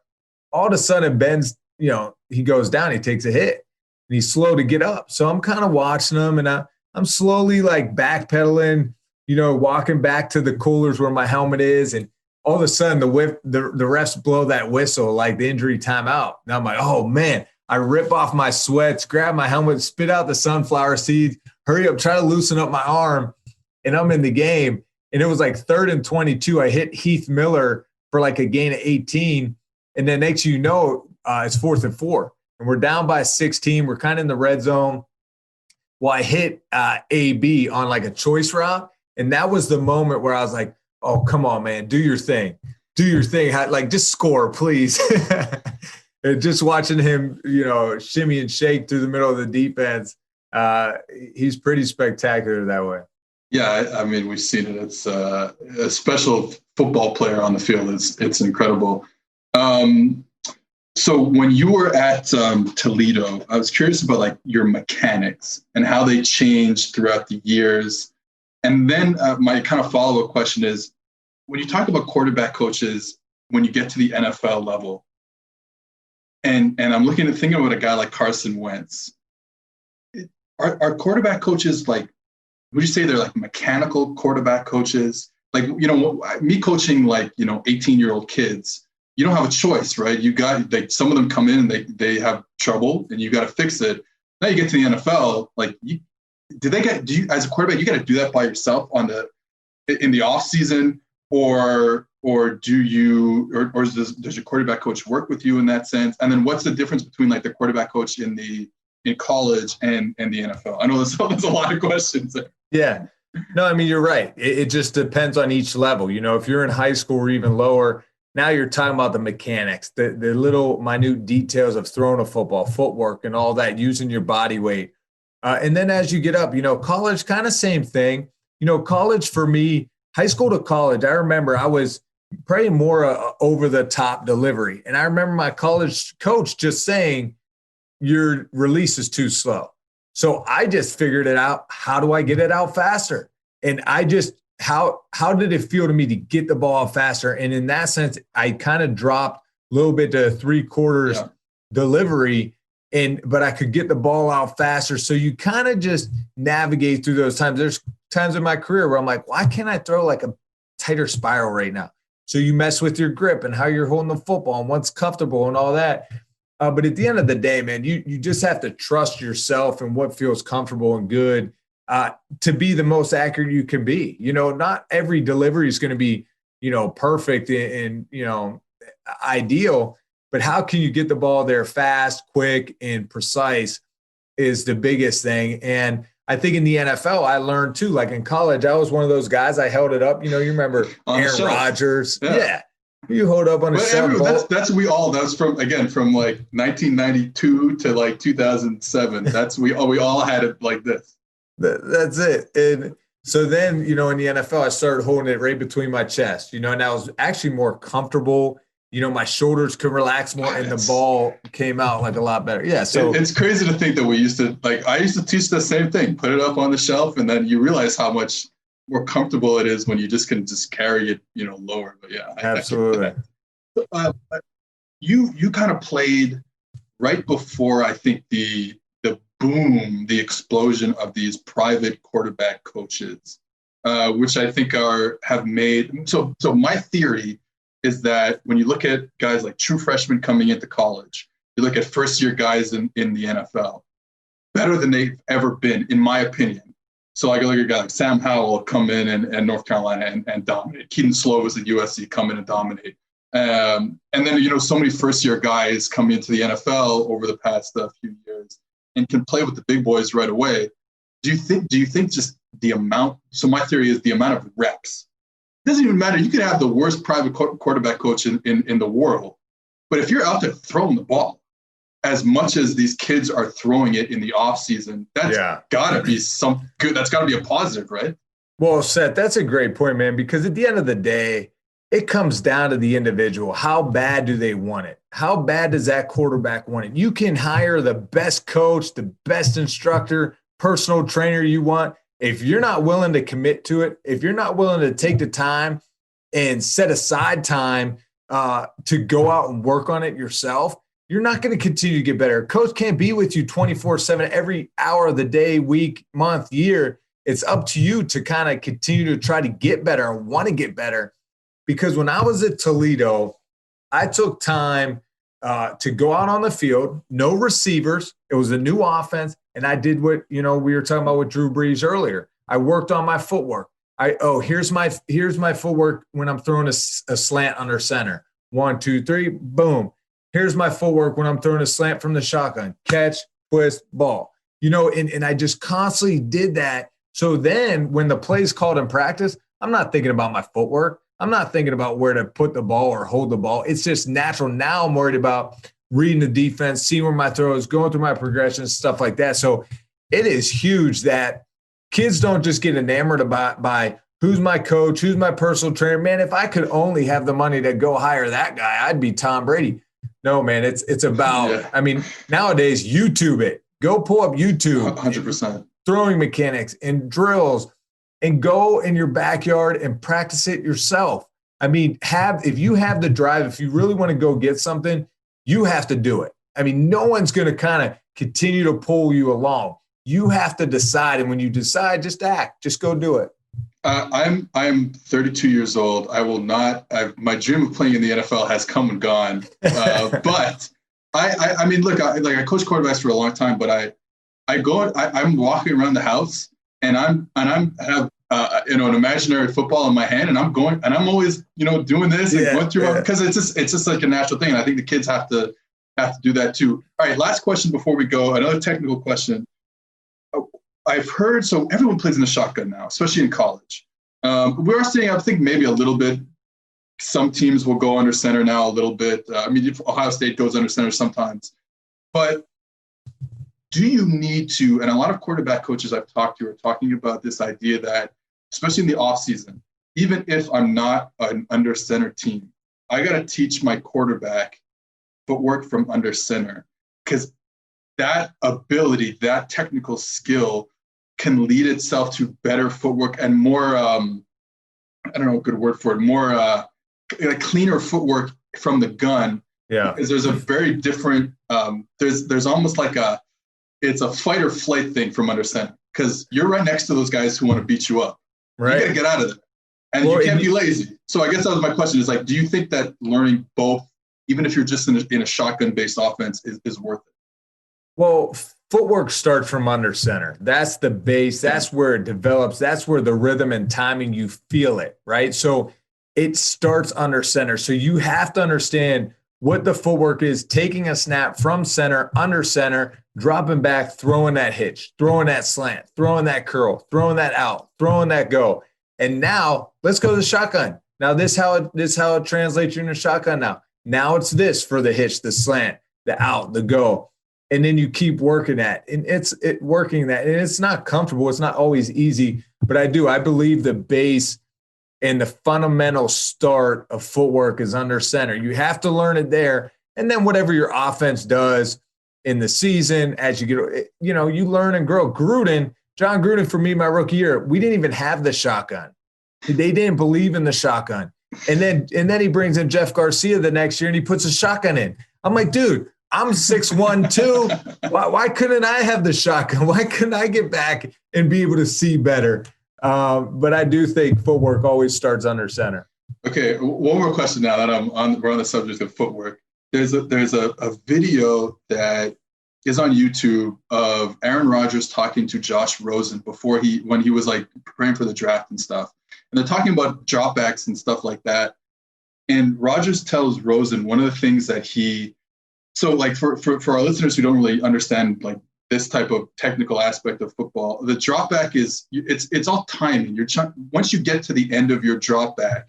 All of a sudden, Ben's, he goes down. He takes a hit. And he's slow to get up. So I'm kind of watching him, and I'm slowly like backpedaling, walking back to the coolers where my helmet is. And all of a sudden the refs blow that whistle, like the injury timeout. And I'm like, oh man, I rip off my sweats, grab my helmet, spit out the sunflower seeds, hurry up, try to loosen up my arm. And I'm in the game. And it was like 3rd and 22. I hit Heath Miller for like a gain of 18. And then next, it's 4th and 4. And we're down by 16. We're kind of in the red zone. Well, I hit AB on like a choice route. And that was the moment where I was like, oh, come on, man, do your thing. do your thing. Like, just score, please. And just watching him, shimmy and shake through the middle of the defense, he's pretty spectacular that way. Yeah, I mean, we've seen it. It's a special football player on the field. It's incredible. So when you were at Toledo, I was curious about like your mechanics and how they changed throughout the years. And then my kind of follow-up question is, when you talk about quarterback coaches, when you get to the NFL level, and I'm thinking about a guy like Carson Wentz, are quarterback coaches like, would you say they're like mechanical quarterback coaches? Like, me coaching like, 18-year-old kids, you don't have a choice, right? Some of them come in and they have trouble and you got to fix it. Now you get to the NFL, like, do you as a quarterback, you got to do that by yourself in the off season, or does your quarterback coach work with you in that sense? And then what's the difference between like the quarterback coach in college and the NFL? I know there's a lot of questions there. Yeah. No, I mean, you're right. It just depends on each level. If you're in high school or even lower, now you're talking about the mechanics, the little minute details of throwing a football, footwork and all that, using your body weight. And then as you get up, college, kind of same thing. College for me, high school to college, I remember I was probably more over the top delivery. And I remember my college coach just saying, your release is too slow. So I just figured it out. How do I get it out faster? And I just, how did it feel to me to get the ball out faster? And in that sense, I kind of dropped a little bit to 3/4 delivery, but I could get the ball out faster. So you kind of just navigate through those times. There's times in my career where I'm like, why can't I throw like a tighter spiral right now? So you mess with your grip and how you're holding the football and what's comfortable and all that. But at the end of the day, man, you just have to trust yourself and what feels comfortable and good to be the most accurate you can be. Not every delivery is going to be, perfect and ideal, but how can you get the ball there fast, quick, and precise is the biggest thing. And I think in the NFL, I learned too, like in college, I was one of those guys, I held it up. You remember Aaron Rodgers. Yeah. You hold up on a shelf. That's from like 1992 to like 2007. We all had it like this. That's it. And so then, in the NFL, I started holding it right between my chest, and I was actually more comfortable. My shoulders could relax more and the ball came out like a lot better. Yeah. So it's crazy to think that I used to teach the same thing, put it up on the shelf, and then you realize how much more comfortable it is when you can carry it, lower. But yeah, absolutely. You kind of played right before, I think, the boom, the explosion of these private quarterback coaches, which I think have made. So my theory is that when you look at guys like true freshmen coming into college, you look at first year guys in the NFL, better than they've ever been, in my opinion. So I look at a guy like Sam Howell come in and North Carolina and dominate. Keaton Slovis at USC come in and dominate. And then, so many first-year guys come into the NFL over the past few years and can play with the big boys right away. Do you think just the amount? So my theory is the amount of reps. It doesn't even matter. You could have the worst private quarterback coach in the world, but if you're out there throwing the ball as much as these kids are throwing it in the off season, that's gotta be good. That's gotta be a positive, right? Well, Seth, that's a great point, man, because at the end of the day, it comes down to the individual. How bad do they want it? How bad does that quarterback want it? You can hire the best coach, the best instructor, personal trainer you want. If you're not willing to commit to it, if you're not willing to take the time and set aside time to go out and work on it yourself, you're not going to continue to get better. Coach can't be with you 24/7 every hour of the day, week, month, year. It's up to you to kind of continue to try to get better and want to get better. Because when I was at Toledo, I took time to go out on the field, no receivers. It was a new offense. And I did what, we were talking about with Drew Brees earlier. I worked on my footwork. Here's my footwork when I'm throwing a slant under center. 1, 2, 3, boom. Here's my footwork when I'm throwing a slant from the shotgun. Catch, twist, ball. And I just constantly did that. So then when the play's called in practice, I'm not thinking about my footwork. I'm not thinking about where to put the ball or hold the ball. It's just natural. Now I'm worried about reading the defense, seeing where my throw is, going through my progressions, stuff like that. So it is huge that kids don't just get enamored by who's my coach, who's my personal trainer. Man, if I could only have the money to go hire that guy, I'd be Tom Brady. No, man, it's about, I mean, nowadays, YouTube it. Go pull up YouTube. 100%. Throwing mechanics and drills, and go in your backyard and practice it yourself. I mean, if you have the drive, if you really want to go get something, you have to do it. I mean, no one's going to kind of continue to pull you along. You have to decide. And when you decide, just act, just go do it. I'm 32 years old. I will not. My dream of playing in the NFL has come and gone. But I mean, look, I coached quarterbacks for a long time. But I'm walking around the house and I'm have an imaginary football in my hand, and I'm always doing this and going through because it's just like a natural thing. And I think the kids have to do that too. All right, last question before we go. Another technical question. I've heard, so everyone plays in the shotgun now, especially in college. We are seeing, I think, maybe a little bit. Some teams will go under center now a little bit. I mean, if Ohio State goes under center sometimes. But do you need to, and a lot of quarterback coaches I've talked to are talking about this idea that, especially in the offseason, even if I'm not an under center team, I got to teach my quarterback footwork from under center, because that ability, that technical skill can lead itself to better footwork and more, I don't know a good word for it, more like cleaner footwork from the gun. Yeah. Because there's a very different, there's almost like it's a fight or flight thing from under center, because you're right next to those guys who want to beat you up. Right. You got to get out of there. And you can't be lazy. So I guess that was my question, is like, do you think that learning both, even if you're just in a shotgun-based offense, is worth it? Well, footwork starts from under center. That's the base. That's where it develops. That's where the rhythm and timing, you feel it, right? So it starts under center. So you have to understand what the footwork is, taking a snap from center, under center, dropping back, throwing that hitch, throwing that slant, throwing that curl, throwing that out, throwing that go. And now let's go to the shotgun. Now this how it translates you in a shotgun now. Now it's this for the hitch, the slant, the out, the go. And then you keep working that. And it's working that. And it's not comfortable. It's not always easy. But I believe the base and the fundamental start of footwork is under center. You have to learn it there. And then whatever your offense does in the season, as you get, you learn and grow. John Gruden, for me, my rookie year, we didn't even have the shotgun. They didn't believe in the shotgun. And then he brings in Jeff Garcia the next year and he puts a shotgun in. I'm like, dude, I'm 6'1", too. Why couldn't I have the shotgun? Why couldn't I get back and be able to see better? But I do think footwork always starts under center. Okay, one more question now that we're on the subject of footwork. There's a video that is on YouTube of Aaron Rodgers talking to Josh Rosen when he was like preparing for the draft and stuff. And they're talking about dropbacks and stuff like that. And Rodgers tells Rosen one of the things that so like for our listeners who don't really understand like this type of technical aspect of football, the dropback it's all timing. Once you get to the end of your dropback,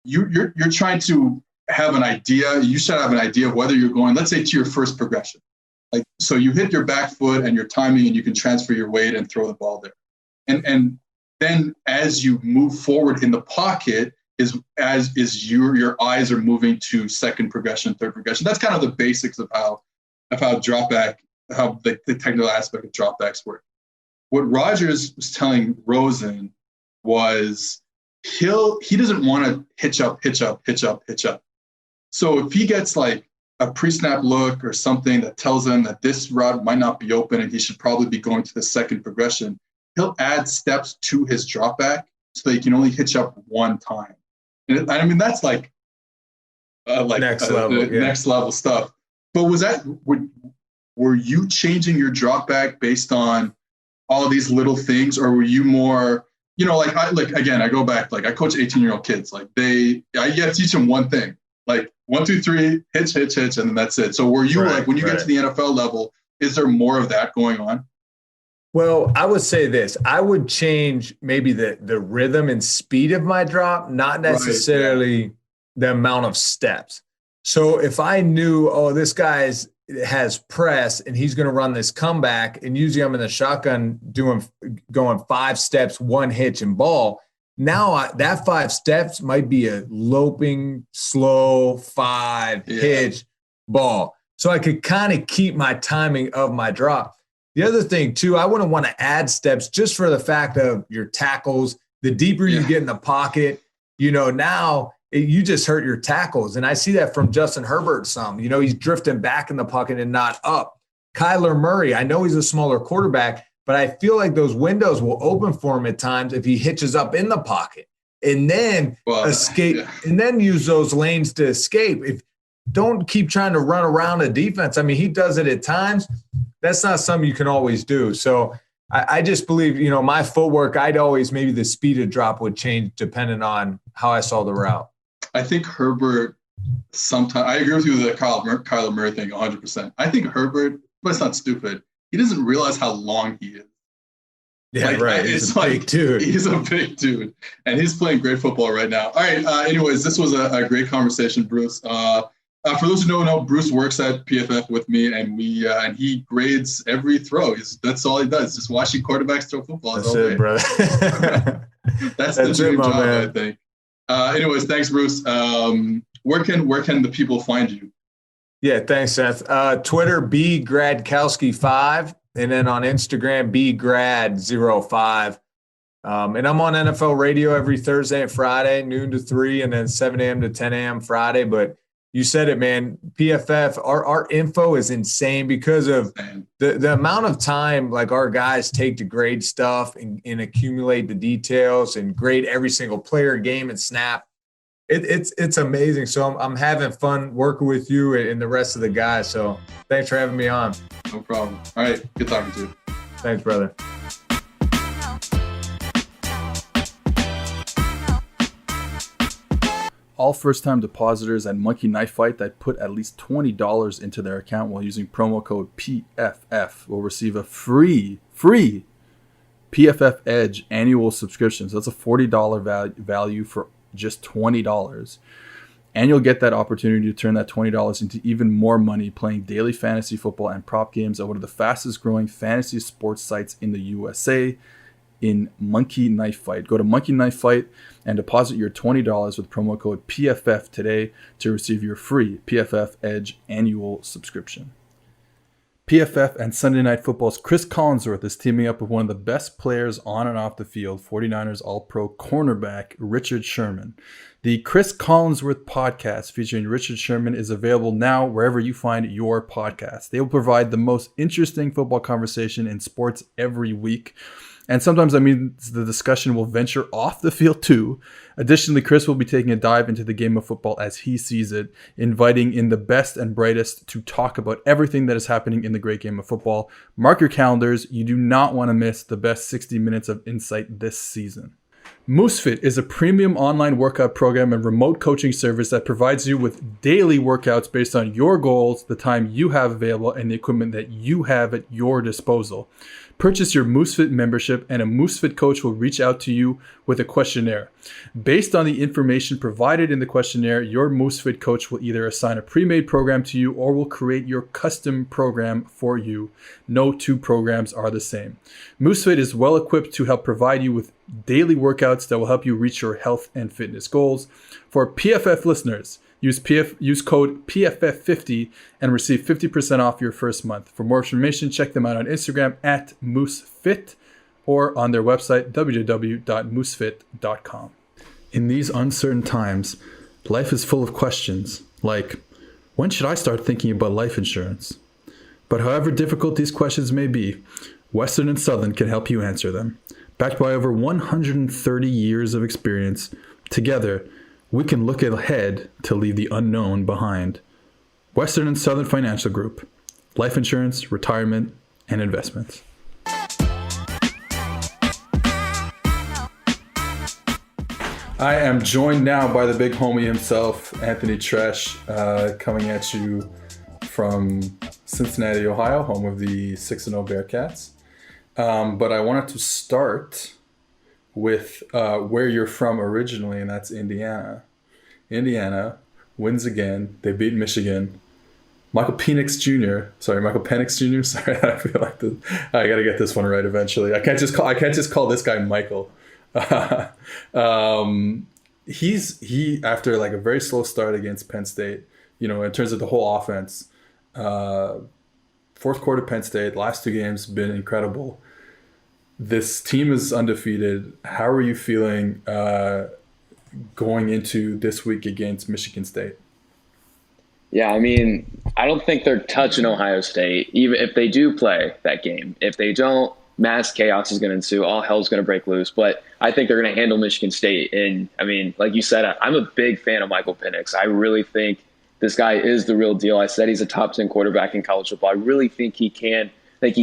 you're trying to have an idea. You should have an idea of whether you're going, let's say, to your first progression. Like, so you hit your back foot and your timing, and you can transfer your weight and throw the ball there. And then as you move forward in the pocket, your eyes are moving to second progression, third progression. That's kind of the basics of how dropback, how the technical aspect of dropbacks work. What Rodgers was telling Rosen was he doesn't want to hitch up. So if he gets like a pre-snap look or something that tells him that this route might not be open and he should probably be going to the second progression, he'll add steps to his dropback so that he can only hitch up one time. And I mean, that's like next level stuff. But were you changing your dropback based on all these little things, or were you more, I go back, like I coach 18-year-old kids, like I get to teach them one thing, like 1, 2, 3, hitch, and then that's it. So were you when you get to the NFL level, is there more of that going on? Well, I would say this. I would change maybe the rhythm and speed of my drop, not necessarily the amount of steps. So if I knew, oh, this guy's has press and he's going to run this comeback, and usually I'm in the shotgun going 5 steps, 1 hitch and ball. Now that 5 steps might be a loping, slow 5 hitch ball. So I could kind of keep my timing of my drop. The other thing too, I wouldn't want to add steps just for the fact of your tackles. The deeper you get in the pocket, now you just hurt your tackles. And I see that from Justin Herbert some. He's drifting back in the pocket and not up. Kyler Murray, I know he's a smaller quarterback, but I feel like those windows will open for him at times if he hitches up in the pocket and then escape and then use those lanes to escape. Don't keep trying to run around a defense. I mean, he does it at times. That's not something you can always do. So I just believe, my footwork, maybe the speed of drop would change depending on how I saw the route. I think Herbert sometimes, I agree with you with the Kyler Murray thing 100%. I think Herbert, but it's not stupid. He doesn't realize how long he is. Yeah, right. He's a big dude. He's a big dude. And he's playing great football right now. All right. Anyways, this was a great conversation, Bruce. For those who don't know, Bruce works at PFF with me, and he grades every throw. That's all he does, just watching quarterbacks throw football. That's it, brother. That's the dream job, man. I think. Anyways, thanks, Bruce. Where can the people find you? Yeah, thanks, Seth. Twitter, Gradkowski5, and then on Instagram, Grad05. And I'm on NFL radio every Thursday and Friday, noon to 3, and then 7 a.m. to 10 a.m. Friday. But you said it, man. PFF, our info is insane because of the amount of time like our guys take to grade stuff and accumulate the details and grade every single player, game, and snap. It's amazing. So I'm having fun working with you and the rest of the guys. So thanks for having me on. No problem. All right. Good talking to you. Thanks, brother. All first-time depositors at Monkey Knife Fight that put at least $20 into their account while using promo code PFF will receive a free PFF Edge annual subscription. So that's a $40 value for just $20. And you'll get that opportunity to turn that $20 into even more money playing daily fantasy football and prop games at one of the fastest growing fantasy sports sites in the USA in Monkey Knife Fight. Go to Monkey Knife Fight and deposit your $20 with promo code PFF today to receive your free PFF Edge annual subscription. PFF and Sunday Night Football's Chris Collinsworth is teaming up with one of the best players on and off the field, 49ers All-Pro cornerback Richard Sherman. The Chris Collinsworth podcast featuring Richard Sherman is available now wherever you find your podcast. They will provide the most interesting football conversation in sports every week. And sometimes that means the discussion will venture off the field too. Additionally, Chris will be taking a dive into the game of football as he sees it, inviting in the best and brightest to talk about everything that is happening in the great game of football. Mark your calendars. You do not want to miss the best 60 minutes of insight this season. MooseFit is a premium online workout program and remote coaching service that provides you with daily workouts based on your goals, the time you have available, and the equipment that you have at your disposal. Purchase your MooseFit membership and a MooseFit coach will reach out to you with a questionnaire. Based on the information provided in the questionnaire, your MooseFit coach will either assign a pre-made program to you or will create your custom program for you. No two programs are the same. MooseFit is well equipped to help provide you with daily workouts that will help you reach your health and fitness goals. For PFF listeners, use code PFF50 and receive 50% off your first month. For more information, check them out on Instagram at MooseFit or on their website, www.moosefit.com. In these uncertain times, life is full of questions like, when should I start thinking about life insurance? But however difficult these questions may be, Western and Southern can help you answer them. Backed by over 130 years of experience, together, we can look ahead to leave the unknown behind. Western and Southern Financial Group. Life insurance, retirement, and investments. I am joined now by the big homie himself, Anthony Treash, coming at you from Cincinnati, Ohio, home of the 6-0 Bearcats. But I wanted to start with where you're from originally, and that's Indiana. Indiana wins again. They beat Michigan. Michael Penix Jr. Sorry, Michael Penix Jr. Sorry, I feel like I got to get this one right eventually. I can't just call this guy Michael. He after like a very slow start against Penn State. In terms of the whole offense, fourth quarter Penn State last two games been incredible. This team is undefeated. How are you feeling going into this week against Michigan State? Yeah, I mean, I don't think they're touching Ohio State, even if they do play that game. If they don't, mass chaos is going to ensue. All hell's going to break loose. But I think they're going to handle Michigan State. And, I mean, like you said, I'm a big fan of Michael Penix. I really think this guy is the real deal. I said he's a top 10 quarterback in college football. I really think he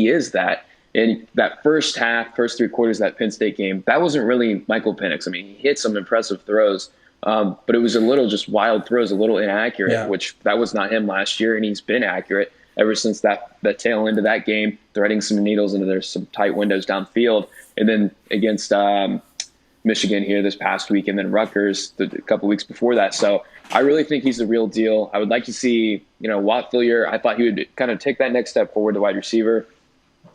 is that. In that first three quarters of that Penn State game, that wasn't really Michael Penix. I mean, he hit some impressive throws, but it was a little just wild throws, a little inaccurate, which that was not him last year, and he's been accurate ever since that tail end of that game, threading some needles into there's some tight windows downfield. And then against Michigan here this past week, and then Rutgers a couple weeks before that. So I really think he's the real deal. I would like to see, Watt Fillier. I thought he would kind of take that next step forward to wide receiver.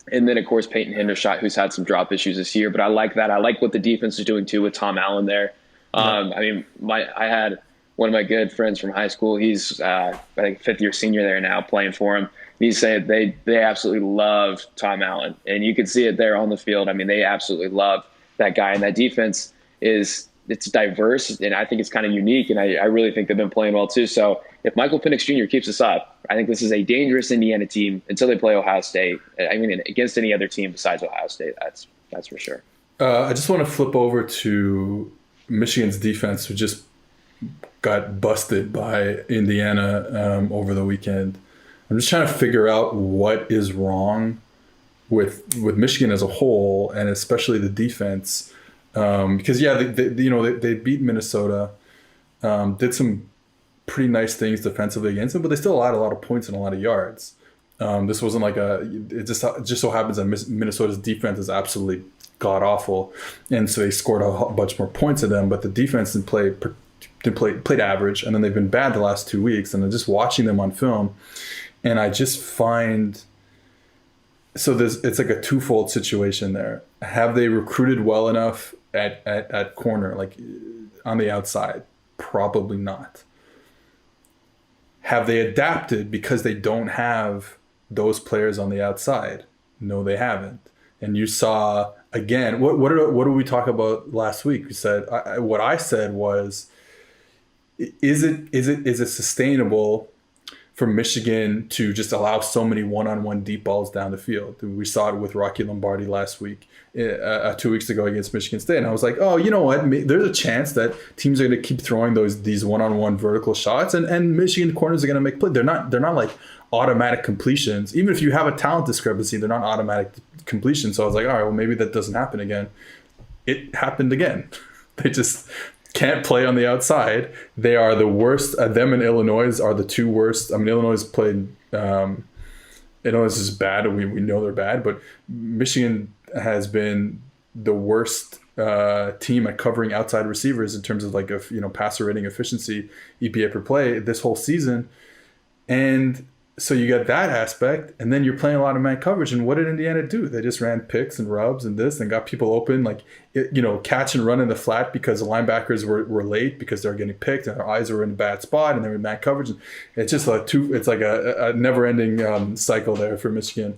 And then, of course, Peyton Hendershot, who's had some drop issues this year. But I like that. I like what the defense is doing, too, with Tom Allen there. I mean, I had one of my good friends from high school. He's, I think, fifth-year senior there now playing for him. He said they absolutely love Tom Allen. And you can see it there on the field. I mean, they absolutely love that guy. And that defense it's diverse, and I think it's kind of unique. And I really think they've been playing well, too. So if Michael Penix Jr. keeps us up, I think this is a dangerous Indiana team until they play Ohio State. I mean, against any other team besides Ohio State, that's for sure. I just want to flip over to Michigan's defense, who just got busted by Indiana over the weekend. I'm just trying to figure out what is wrong with Michigan as a whole, and especially the defense. Because they beat Minnesota, did some pretty nice things defensively against them, but they still allowed a lot of points and a lot of yards. This wasn't like it just so happens that Minnesota's defense is absolutely god awful, and so they scored a bunch more points than them. But the defense played average, and then they've been bad the last 2 weeks. And I'm just watching them on film, and I just find it's like a twofold situation there. Have they recruited well enough at corner, like on the outside? Probably not. Have they adapted because they don't have those players on the outside? No, they haven't. And you saw again. What did we talk about last week? We said what I said was, is it sustainable for Michigan to just allow so many one-on-one deep balls down the field? We saw it with Rocky Lombardi last week, 2 weeks ago against Michigan State. And I was like, oh, you know what? There's a chance that teams are going to keep throwing these one-on-one vertical shots, and Michigan corners are going to make plays. They're not like automatic completions. Even if you have a talent discrepancy, they're not automatic completions. So I was like, all right, well, maybe that doesn't happen again. It happened again. They just can't play on the outside. They are the worst. Them and Illinois are the two worst. I mean, Illinois played. Illinois is bad. We know they're bad, but Michigan has been the worst team at covering outside receivers in terms of passer rating efficiency, EPA per play this whole season. And so you got that aspect, and then you're playing a lot of man coverage. And what did Indiana do? They just ran picks and rubs and got people open, catch and run in the flat because the linebackers were late because they were getting picked and their eyes were in a bad spot and they were in man coverage. And it's just it's like a never-ending cycle there for Michigan.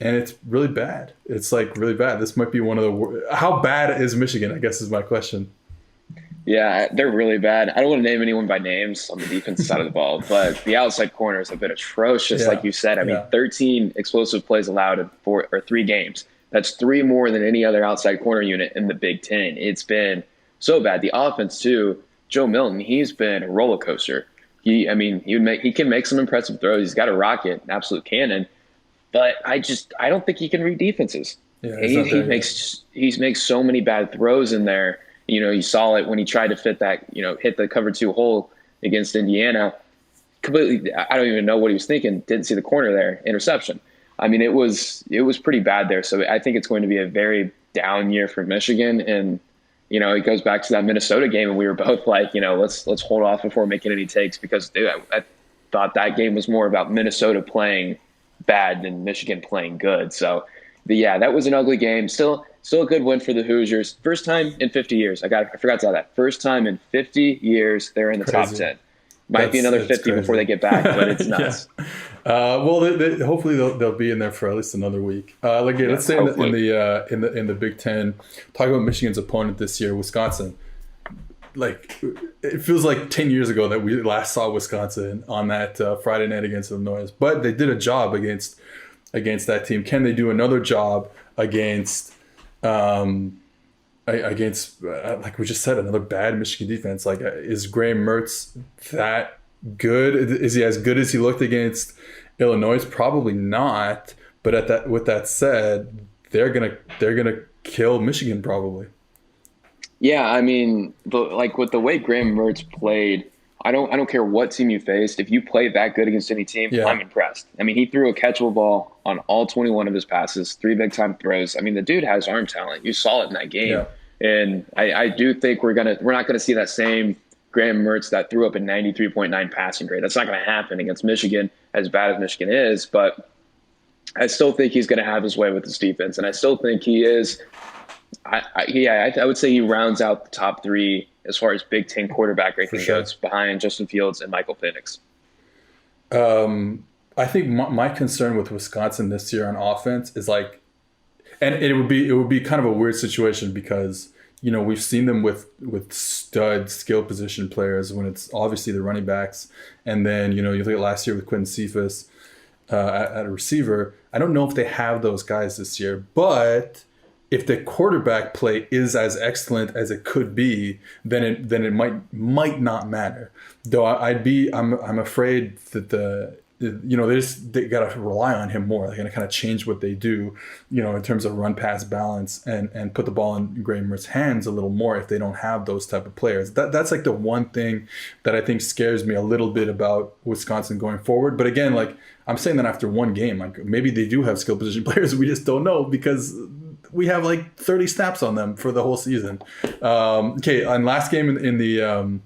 And it's really bad. It's like really bad. This might be one of the how bad is Michigan, I guess is my question. Yeah, they're really bad. I don't want to name anyone by names on the defensive side of the ball, but the outside corners have been atrocious, like you said. I mean, 13 explosive plays allowed in 3 games. That's 3 more than any other outside corner unit in the Big Ten. It's been so bad. The offense, too, Joe Milton, he's been a roller coaster. He can make some impressive throws. He's got a rocket, an absolute cannon, but I don't think he can read defenses. Yeah, he makes so many bad throws in there. You saw it when he tried to hit the cover 2 hole against Indiana. Completely, I don't even know what he was thinking. Didn't see the corner there. Interception. I mean, it was pretty bad there. So I think it's going to be a very down year for Michigan. And, it goes back to that Minnesota game, and we were both like, let's hold off before making any takes, because dude, I thought that game was more about Minnesota playing bad than Michigan playing good. So, that was an ugly game. Still a good win for the Hoosiers. First time in 50 years. I forgot to tell that. First time in 50 years they're in the top 10. Might be another 50 crazy before they get back, but it's nuts. Well, hopefully they'll be in there for at least another week. Let's say in the Big Ten, talk about Michigan's opponent this year, Wisconsin. Like, it feels like 10 years ago that we last saw Wisconsin on that Friday night against Illinois, but they did a job against that team. Can they do another job against like we just said, another bad Michigan defense? Like, is Graham Mertz that good? Is he as good as he looked against Illinois? Probably not. But with that said, they're gonna kill Michigan probably. Yeah, I mean, with the way Graham Mertz played, I don't care what team you faced. If you play that good against any team, I'm impressed. I mean, he threw a catchable ball on all 21 of his passes, 3 big time throws. I mean, the dude has arm talent. You saw it in that game. Yeah. And I do think we're not gonna see that same Graham Mertz that threw up a 93.9 passing grade. That's not gonna happen against Michigan, as bad as Michigan is. But I still think he's gonna have his way with his defense, and I still think he is. I would say he rounds out the top 3 as far as Big Ten quarterback ranking goes, behind Justin Fields and Michael Penix. I think my concern with Wisconsin this year on offense is like, and it would be kind of a weird situation because we've seen them with stud skill position players when it's obviously the running backs, and then you look at last year with Quentin Cephas at a receiver. I don't know if they have those guys this year, but if the quarterback play is as excellent as it could be, then it might not matter. Though I'm afraid that they got to rely on him more. They're going to kind of change what they do, in terms of run pass balance and put the ball in Graham Mertz's hands a little more if they don't have those type of players. That's like the one thing that I think scares me a little bit about Wisconsin going forward. But again, like I'm saying that after one game, like maybe they do have skill position players. We just don't know because we have like 30 snaps on them for the whole season. Okay, and last game in the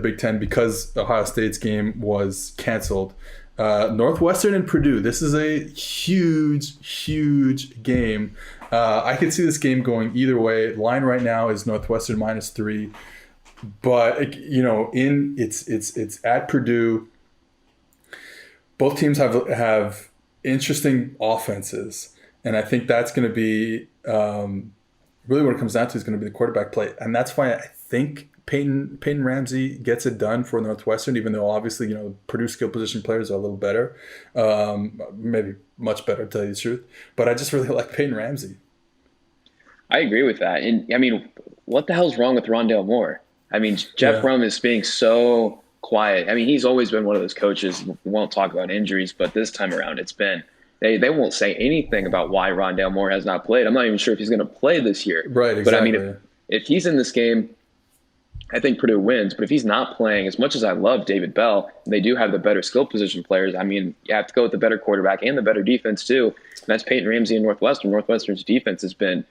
Big Ten, because Ohio State's game was canceled. Northwestern and Purdue. This is a huge game. I could see this game going either way. Line right now is Northwestern -3, but it's at Purdue. Both teams have interesting offenses. And I think that's going to be really what it comes down to is going to be the quarterback play. And that's why I think Peyton Ramsey gets it done for Northwestern, even though obviously, Purdue skill position players are a little better, maybe much better to tell you the truth. But I just really like Peyton Ramsey. I agree with that. And I mean, what the hell's wrong with Rondale Moore? I mean, Jeff Brum is being so quiet. I mean, he's always been one of those coaches who won't talk about injuries, but this time around it's been – They won't say anything about why Rondale Moore has not played. I'm not even sure if he's going to play this year. Right, exactly. But I mean, if he's in this game, I think Purdue wins. But if he's not playing, as much as I love David Bell, they do have the better skill position players. I mean, you have to go with the better quarterback and the better defense too. And that's Peyton Ramsey and Northwestern. Northwestern's defense has been,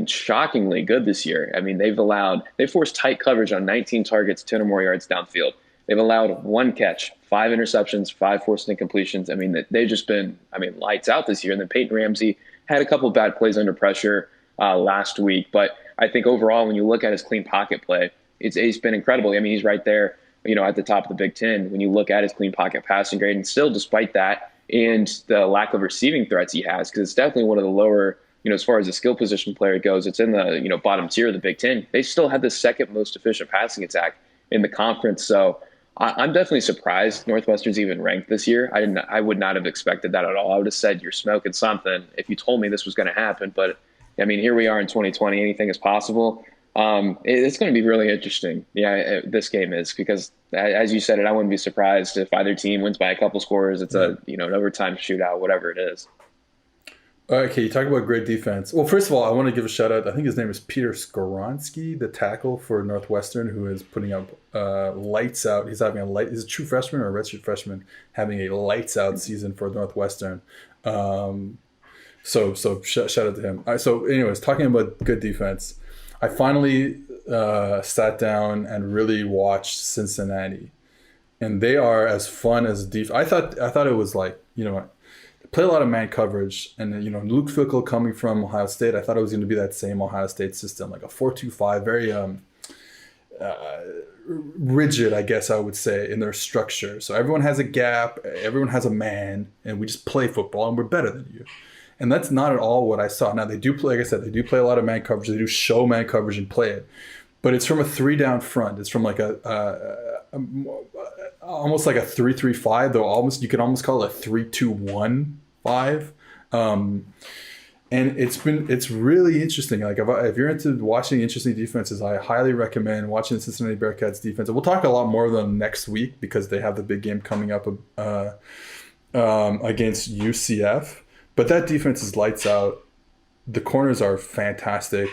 shockingly good this year. I mean, they've forced tight coverage on 19 targets, 10 or more yards downfield. They've allowed 1 catch, 5 interceptions, 5 forced incompletions. I mean, they've just been, lights out this year. And then Peyton Ramsey had a couple of bad plays under pressure last week. But I think overall, when you look at his clean pocket play, it's been incredible. I mean, he's right there, at the top of the Big Ten when you look at his clean pocket passing grade. And still, despite that and the lack of receiving threats he has, because it's definitely one of the lower, as far as the skill position player goes, it's in the, bottom tier of the Big Ten. They still have the second most efficient passing attack in the conference. So I'm definitely surprised Northwestern's even ranked this year. I would not have expected that at all. I would have said you're smoking something if you told me this was going to happen. But I mean, here we are in 2020. Anything is possible. It's going to be really interesting. Yeah, this game is, because as you said it, I wouldn't be surprised if either team wins by a couple scores. It's an overtime shootout, whatever it is. Okay, you talk about great defense. Well, first of all, I want to give a shout out. I think his name is Peter Skoronsky, the tackle for Northwestern, who is putting up lights out. He's having a light. He's a true freshman or a redshirt freshman, having a lights out season for Northwestern. Um, shout out to him. So, anyways, talking about good defense, I finally sat down and really watched Cincinnati, and they are as fun as I thought it was like, play a lot of man coverage, and Luke Fickell coming from Ohio State, I thought it was going to be that same Ohio State system, like a 4-2-5, very rigid, I guess I would say, in their structure. So everyone has a gap, everyone has a man, and we just play football, and we're better than you. And that's not at all what I saw. Now they do play, like I said, they do play a lot of man coverage. They do show man coverage and play it, but it's from a 3-down front. It's from like almost like a 3-3-5, though you could almost call it a 3-2-1-5. And it's really interesting. Like if you're into watching interesting defenses, I highly recommend watching the Cincinnati Bearcats defense. And we'll talk a lot more of them next week because they have the big game coming up against UCF. But that defense is lights out. The corners are fantastic.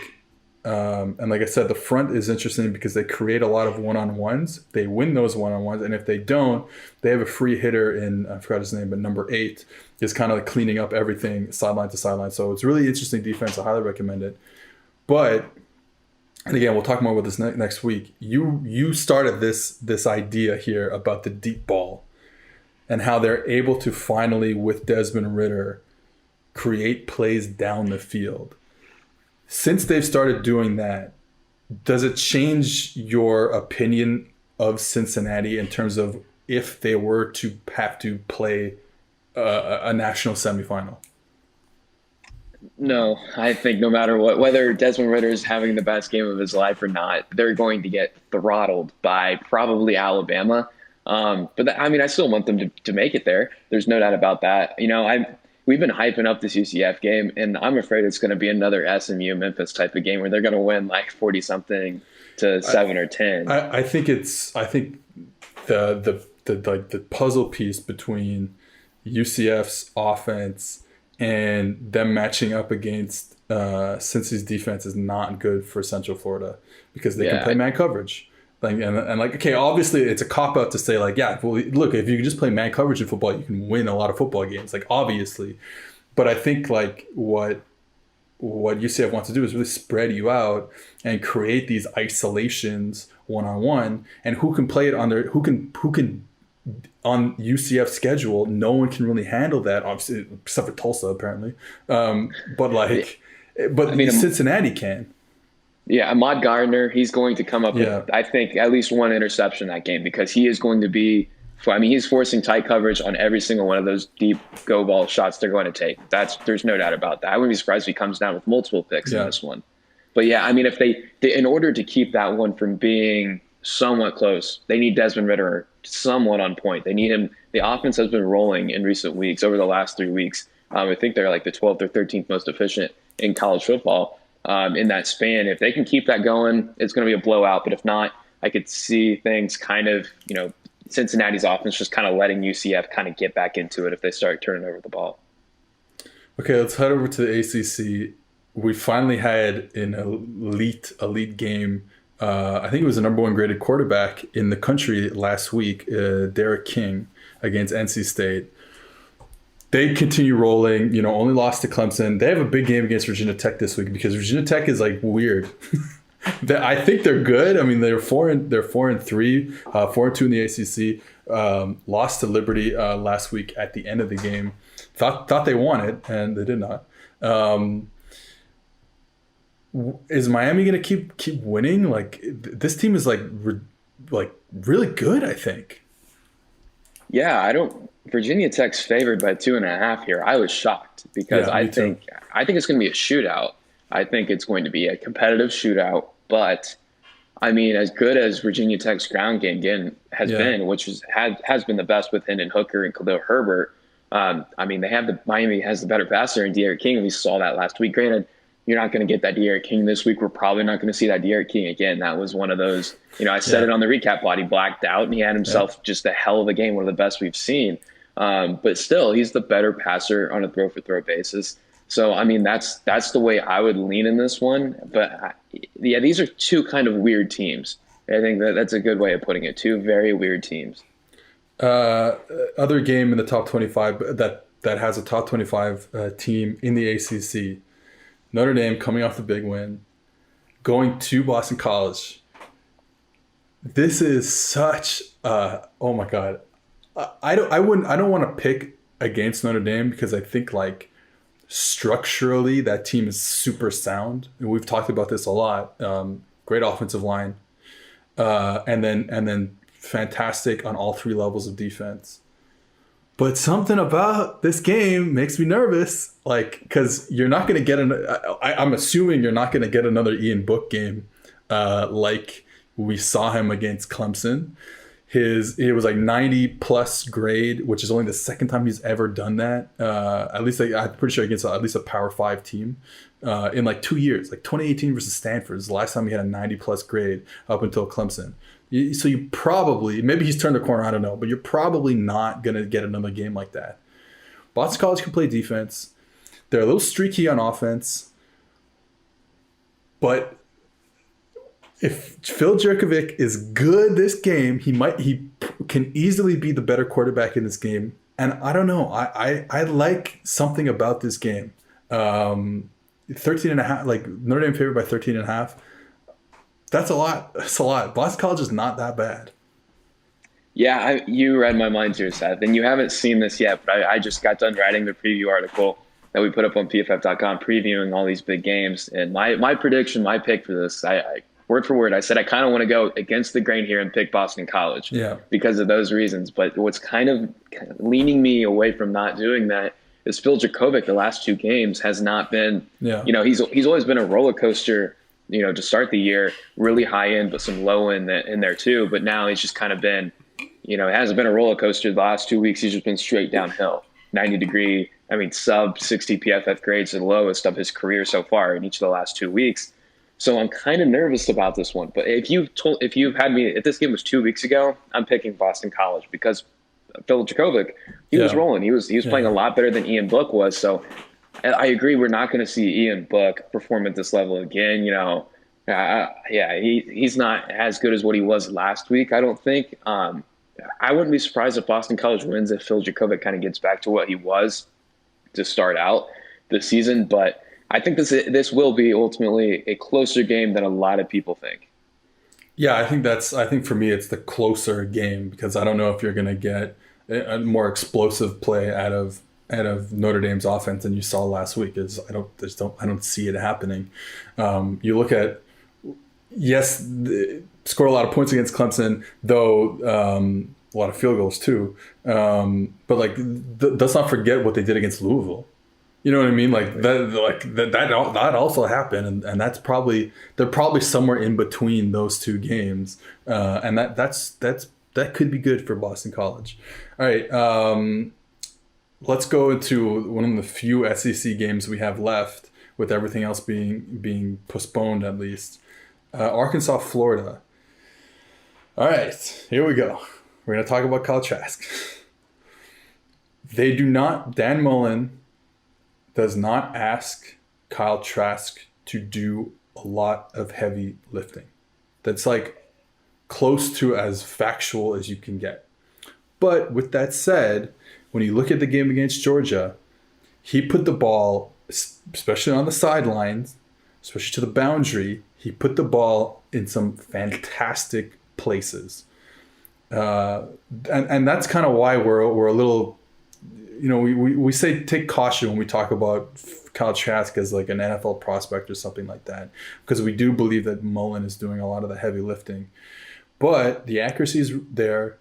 And like I said, the front is interesting because they create a lot of one-on-ones. They win those one-on-ones. And if they don't, they have a free hitter I forgot his name, but number 8 is kind of like cleaning up everything sideline to sideline. So it's really interesting defense. I highly recommend it. And again, we'll talk more about this next week. You started this idea here about the deep ball and how they're able to finally, with Desmond Ridder, create plays down the field. Since they've started doing that, does it change your opinion of Cincinnati in terms of if they were to have to play a national semifinal? No, I think no matter what, whether Desmond Ridder is having the best game of his life or not, they're going to get throttled by probably Alabama. I still want them to make it there. There's no doubt about that. We've been hyping up this UCF game, and I'm afraid it's going to be another SMU Memphis type of game where they're going to win like 40 something to 7 or 10. I think the puzzle piece between UCF's offense and them matching up against Cincy's defense is not good for Central Florida because they can play man coverage. Okay, obviously it's a cop-out to say look, if you can just play man coverage in football, you can win a lot of football games, obviously. But I think what UCF wants to do is really spread you out and create these isolations one-on-one, and who can play it on UCF's schedule. No one can really handle that, obviously, except for Tulsa, apparently. Cincinnati can. Yeah, Ahmad Gardner, he's going to come up with, I think, at least one interception that game because he is going to be he's forcing tight coverage on every single one of those deep go ball shots they're going to take. There's no doubt about that. I wouldn't be surprised if he comes down with multiple picks in this one. But if they in order to keep that one from being somewhat close, they need Desmond Ridder somewhat on point. They need him. The offense has been rolling in recent weeks, over the last 3 weeks. I think they're like the 12th or 13th most efficient in college football. In that span, if they can keep that going, it's going to be a blowout. But if not, I could see things kind of, Cincinnati's offense just kind of letting UCF kind of get back into it if they start turning over the ball. Okay, let's head over to the ACC. We finally had an elite game. I think it was the number 1 graded quarterback in the country last week, Derek King, against NC State. They continue rolling, only lost to Clemson. They have a big game against Virginia Tech this week because Virginia Tech is weird. I think they're good. I mean, they're 4-3, 4-2 in the ACC. Lost to Liberty last week at the end of the game. Thought they won it, and they did not. Is Miami going to keep winning? This team is really good, I think. Yeah, Virginia Tech's favored by 2.5 here. I was shocked because I think it's going to be a shootout. I think it's going to be a competitive shootout. But as good as Virginia Tech's ground game again has been, which has been the best with Hendon Hooker and Khalil Herbert. Miami has the better passer in De'Aaron King. We saw that last week. Granted, you're not going to get that De'Aaron King this week. We're probably not going to see that De'Aaron King again. That was one of those, I said it on the recap pod. He blacked out and he had himself just a hell of a game, one of the best we've seen. But still, he's the better passer on a throw-for-throw basis. So, I mean, that's the way I would lean in this one. But yeah, these are two kind of weird teams. I think that's a good way of putting it. Two very weird teams. Other game in the top 25 that has a top 25 team in the ACC. Notre Dame coming off the big win, going to Boston College. This is such oh my God. I don't want to pick against Notre Dame because I think like structurally that team is super sound. And we've talked about this a lot. Great offensive line. And then fantastic on all three levels of defense. But something about this game makes me nervous, like, because you're not going to get I'm assuming you're not going to get another Ian Book game like we saw him against Clemson. It was like 90 plus grade, which is only the second time he's ever done that. At least I'm pretty sure against at least a Power 5 team in like 2 years. Like 2018 versus Stanford is the last time he had a 90 plus grade up until Clemson. So you probably, maybe he's turned the corner, I don't know, but you're probably not going to get another game like that. Boston College can play defense. They're a little streaky on offense. But if Phil Jerkovic is good this game, he can easily be the better quarterback in this game. And I don't know. I like something about this game. 13.5, like Notre Dame favored by 13.5. That's a lot. That's a lot. Boston College is not that bad. Yeah, you read my mind too, Seth. And you haven't seen this yet, but I just got done writing the preview article that we put up on PFF.com previewing all these big games. And my prediction, my pick for this, I word for word, I said I kind of want to go against the grain here and pick Boston College because of those reasons. But what's kind of leaning me away from not doing that is Phil Jerkovic the last two games has not been, he's always been a roller coaster, to start the year, really high end, but some low end in there too. But now he's just kind of been, it hasn't been a roller coaster the last 2 weeks. He's just been straight downhill, 90-degree, sub 60 PFF grades, the lowest of his career so far in each of the last 2 weeks. So I'm kind of nervous about this one. But if this game was 2 weeks ago, I'm picking Boston College because Phil Jerkovic, he was rolling. He was playing a lot better than Ian Book was. So I agree. We're not going to see Ian Book perform at this level again. He's not as good as what he was last week, I don't think. I wouldn't be surprised if Boston College wins if Phil Jerkovic kind of gets back to what he was to start out the season. But I think this will be ultimately a closer game than a lot of people think. Yeah, I think for me it's the closer game because I don't know if you're going to get a more explosive play out of Notre Dame's offense than you saw last week. I don't see it happening. You look at score a lot of points against Clemson, though a lot of field goals too. But let's not forget what they did against Louisville. You know what I mean? That also happened, and they're probably somewhere in between those two games, and that could be good for Boston College. All right, let's go into one of the few SEC games we have left, with everything else being postponed at least. Arkansas, Florida. All right, here we go. We're gonna talk about Kyle Trask. Dan Mullen does not ask Kyle Trask to do a lot of heavy lifting. That's like close to as factual as you can get. But with that said, when you look at the game against Georgia, he put the ball, especially on the sidelines, especially to the boundary, he put the ball in some fantastic places. And that's kind of why we're a little, we say take caution when we talk about Kyle Trask as like an NFL prospect or something like that, because we do believe that Mullen is doing a lot of the heavy lifting. But the accuracy is there.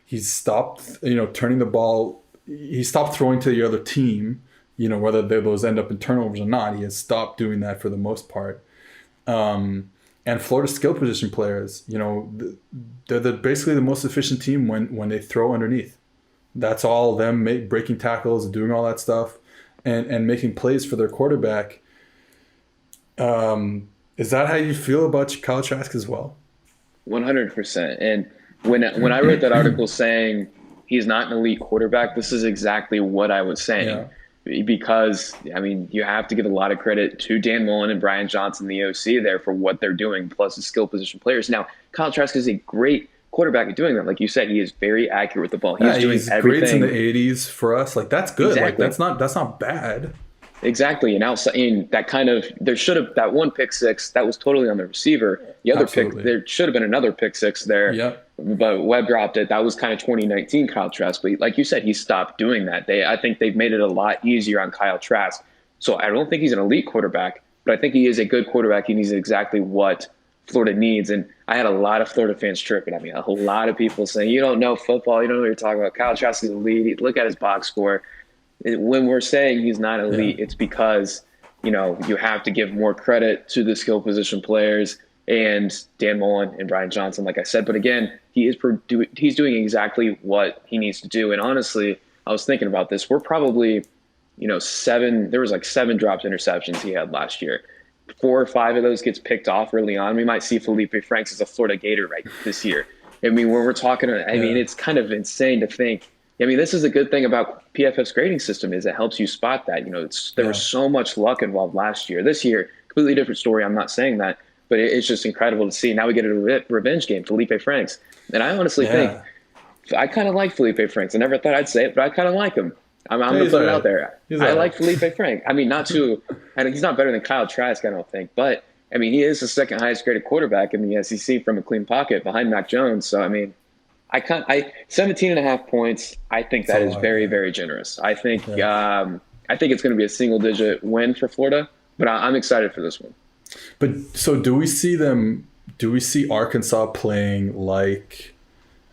He's stopped, turning the ball. He stopped throwing to the other team, whether those end up in turnovers or not. He has stopped doing that for the most part. And Florida skill position players, they're basically the most efficient team when they throw underneath. That's all them breaking tackles and doing all that stuff and making plays for their quarterback. Is that how you feel about Kyle Trask as well? 100%. And when I read that article saying he's not an elite quarterback, this is exactly what I was saying. because, I mean, you have to give a lot of credit to Dan Mullen and Brian Johnson, the OC there, for what they're doing, plus the skill position players. Now, Kyle Trask is a great quarterback at doing that. Like you said, he is very accurate with the ball. He's doing everything. Grades in the 80s for us. Like, that's good. Exactly. Like, that's not bad. Exactly. And outside, and that kind of, there should have, that one pick six, that was totally on the receiver. The other Absolutely. pick, there should have been another pick six there. Yep. But Webb dropped it. That was kind of 2019 Kyle Trask. But like you said, he stopped doing that. I think they've made it a lot easier on Kyle Trask. So I don't think he's an elite quarterback, but I think he is a good quarterback. He needs exactly what Florida needs. And I had a lot of Florida fans tripping at me. A lot of people saying, you don't know football. You don't know what you're talking about. Kyle Trask is elite. Look at his box score. When we're saying he's not elite, it's because, you know, you have to give more credit to the skill position players and Dan Mullen and Brian Johnson, like I said. But again, he's doing exactly what he needs to do. And honestly, I was thinking about this. We're probably, you know, there was like 7 dropped interceptions he had last year. 4 or 5 of those gets picked off early on. We might see Felipe Franks as a Florida Gator right this year. I mean, when we're talking, I mean, it's kind of insane to think. I mean, this is a good thing about PFF's grading system is it helps you spot that. You know, there was so much luck involved last year. This year, completely different story. I'm not saying that, but it's just incredible to see. Now we get a revenge game, Felipe Franks. And I honestly think I kind of like Felipe Franks. I never thought I'd say it, but I kind of like him. I'm going to put it out there. I like Felipe Franks. I mean, he's not better than Kyle Trask, I don't think. But, I mean, he is the second highest graded quarterback in the SEC from a clean pocket behind Mac Jones. So, I mean, 17.5 points. I think that is very, very generous. I think it's going to be a single digit win for Florida, but I'm excited for this one. But so do we see Arkansas playing like,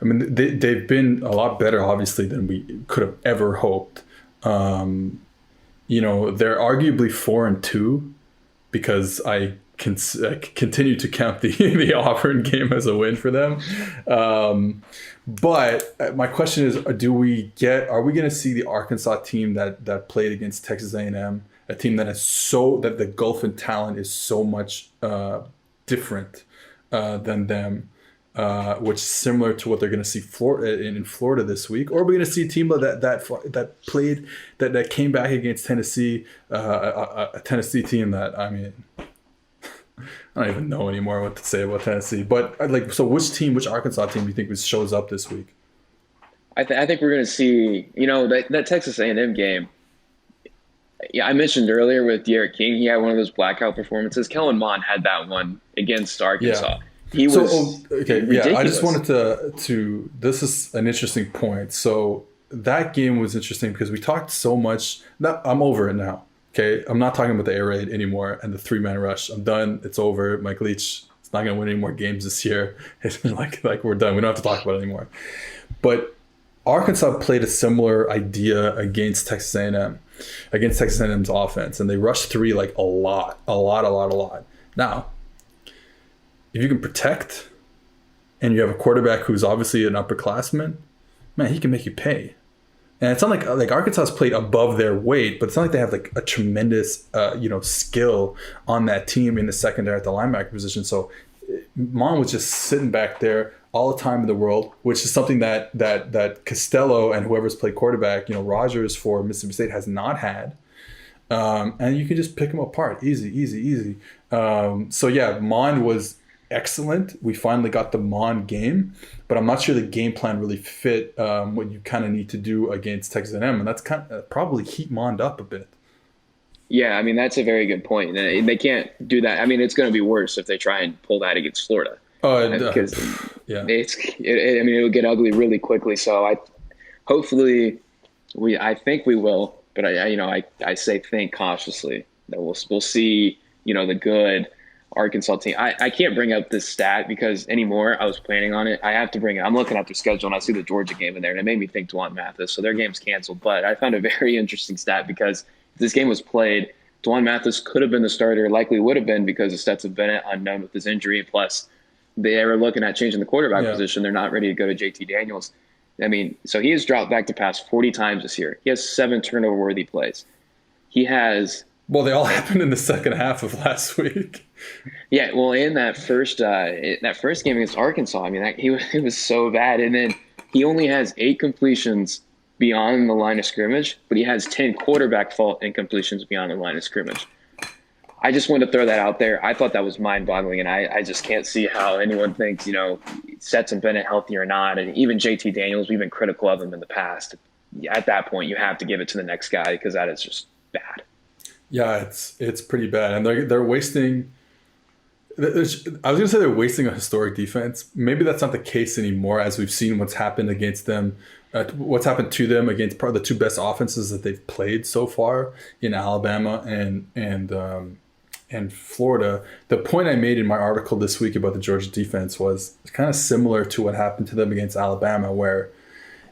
I mean, they've been a lot better, obviously, than we could have ever hoped. You know, they're arguably 4-2 because I continue to count the Auburn game as a win for them. But my question is, are we going to see the Arkansas team that played against Texas A&M, a team that that the gulf in talent is so much different than them, which is similar to what they're going to see in Florida this week? Or are we going to see a team that came back against Tennessee, a Tennessee team that, I mean, I don't even know anymore what to say about Tennessee. But so which Arkansas team do you think shows up this week? I think we're going to see, you know, that Texas A&M game. Yeah, I mentioned earlier with Derek King, he had one of those blackout performances. Kellen Mond had that one against Arkansas. Yeah. He was ridiculous. Yeah, I just wanted to. This is an interesting point. So that game was interesting because we talked so much. I'm over it now. Okay, I'm not talking about the air raid anymore and the 3-man rush. I'm done. It's over. Mike Leach is not going to win any more games this year. It's like we're done. We don't have to talk about it anymore. But Arkansas played a similar idea against Texas A&M, against Texas A&M's offense, and they rushed 3 like a lot. Now, if you can protect and you have a quarterback who's obviously an upperclassman, man, he can make you pay. And it's not like Arkansas's played above their weight, but it's not like they have like a tremendous skill on that team in the secondary at the linebacker position. So Mon was just sitting back there all the time in the world, which is something that Costello and whoever's played quarterback, you know, Rogers for Mississippi State has not had. And you can just pick them apart. Easy. So yeah, Mon was excellent. We finally got the Mon game, but I'm not sure the game plan really fit what you kind of need to do against Texas A&M, and that's kind of probably heat Mond up a bit. Yeah, I mean, that's a very good point. And they can't do that. I mean, it's going to be worse if they try and pull that against Florida. Because it'll get ugly really quickly. So I think we will, but I say think cautiously that we'll see, you know, the good Arkansas team. I can't bring up this stat because anymore. I was planning on it. I have to bring it. I'm looking at their schedule and I see the Georgia game in there, and it made me think Dwan Mathis. So their game's canceled. But I found a very interesting stat because if this game was played, Dwan Mathis could have been the starter. Likely would have been because of Stetson Bennett unknown with his injury. Plus, they were looking at changing the quarterback position. They're not ready to go to JT Daniels. I mean, so he has dropped back to pass 40 times this year. He has 7 turnover-worthy plays. He has. Well, they all happened in the second half of last week. Yeah, well, in that first game against Arkansas, I mean, it was so bad. And then he only has 8 completions beyond the line of scrimmage, but he has 10 quarterback fault incompletions beyond the line of scrimmage. I just wanted to throw that out there. I thought that was mind-boggling, and I just can't see how anyone thinks, Stetson Bennett healthy or not, and even JT Daniels, we've been critical of him in the past. At that point, you have to give it to the next guy because that is just bad. Yeah, it's pretty bad, and they're wasting. I was going to say they're wasting a historic defense. Maybe that's not the case anymore, as we've seen what's happened against them, what's happened to them against probably the two best offenses that they've played so far in Alabama and Florida. The point I made in my article this week about the Georgia defense was kind of similar to what happened to them against Alabama, where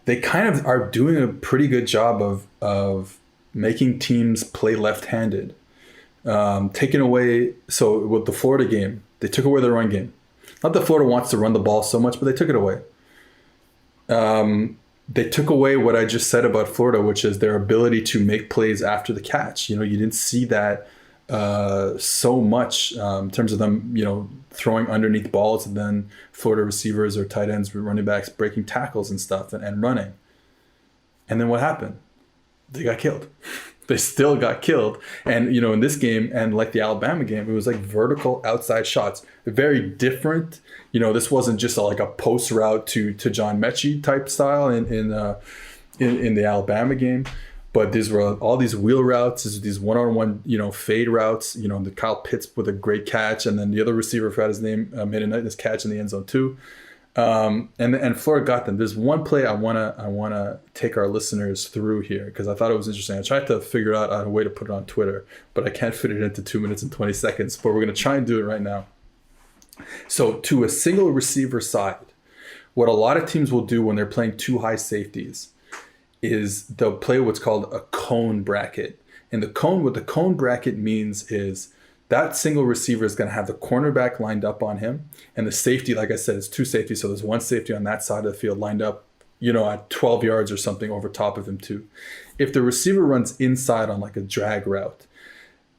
they kind of are doing a pretty good job of making teams play left-handed. Taking away, so with the Florida game, they took away the run game. Not that Florida wants to run the ball so much, but they took it away. They took away what I just said about Florida, which is their ability to make plays after the catch. You didn't see that so much in terms of them, throwing underneath balls and then Florida receivers or tight ends, running backs breaking tackles and stuff and running. And then what happened? They got killed. They still got killed. And, in this game and like the Alabama game, it was like vertical outside shots. Very different. This wasn't just like a post route to John Mechie type style in the Alabama game. But these were all these wheel routes, these one-on-one, fade routes. The Kyle Pitts with a great catch, and then the other receiver, forgot his name, made a nice catch in the end zone too. And Florida got them. There's one play I wanna take our listeners through here because I thought it was interesting. I tried to figure out a way to put it on Twitter, but I can't fit it into 2 minutes and 20 seconds. But we're gonna try and do it right now. So to a single receiver side, what a lot of teams will do when they're playing two high safeties is they'll play what's called a cone bracket. And what the cone bracket means is that single receiver is going to have the cornerback lined up on him. And the safety, like I said, is two safeties. So there's one safety on that side of the field lined up, at 12 yards or something over top of him too. If the receiver runs inside on like a drag route,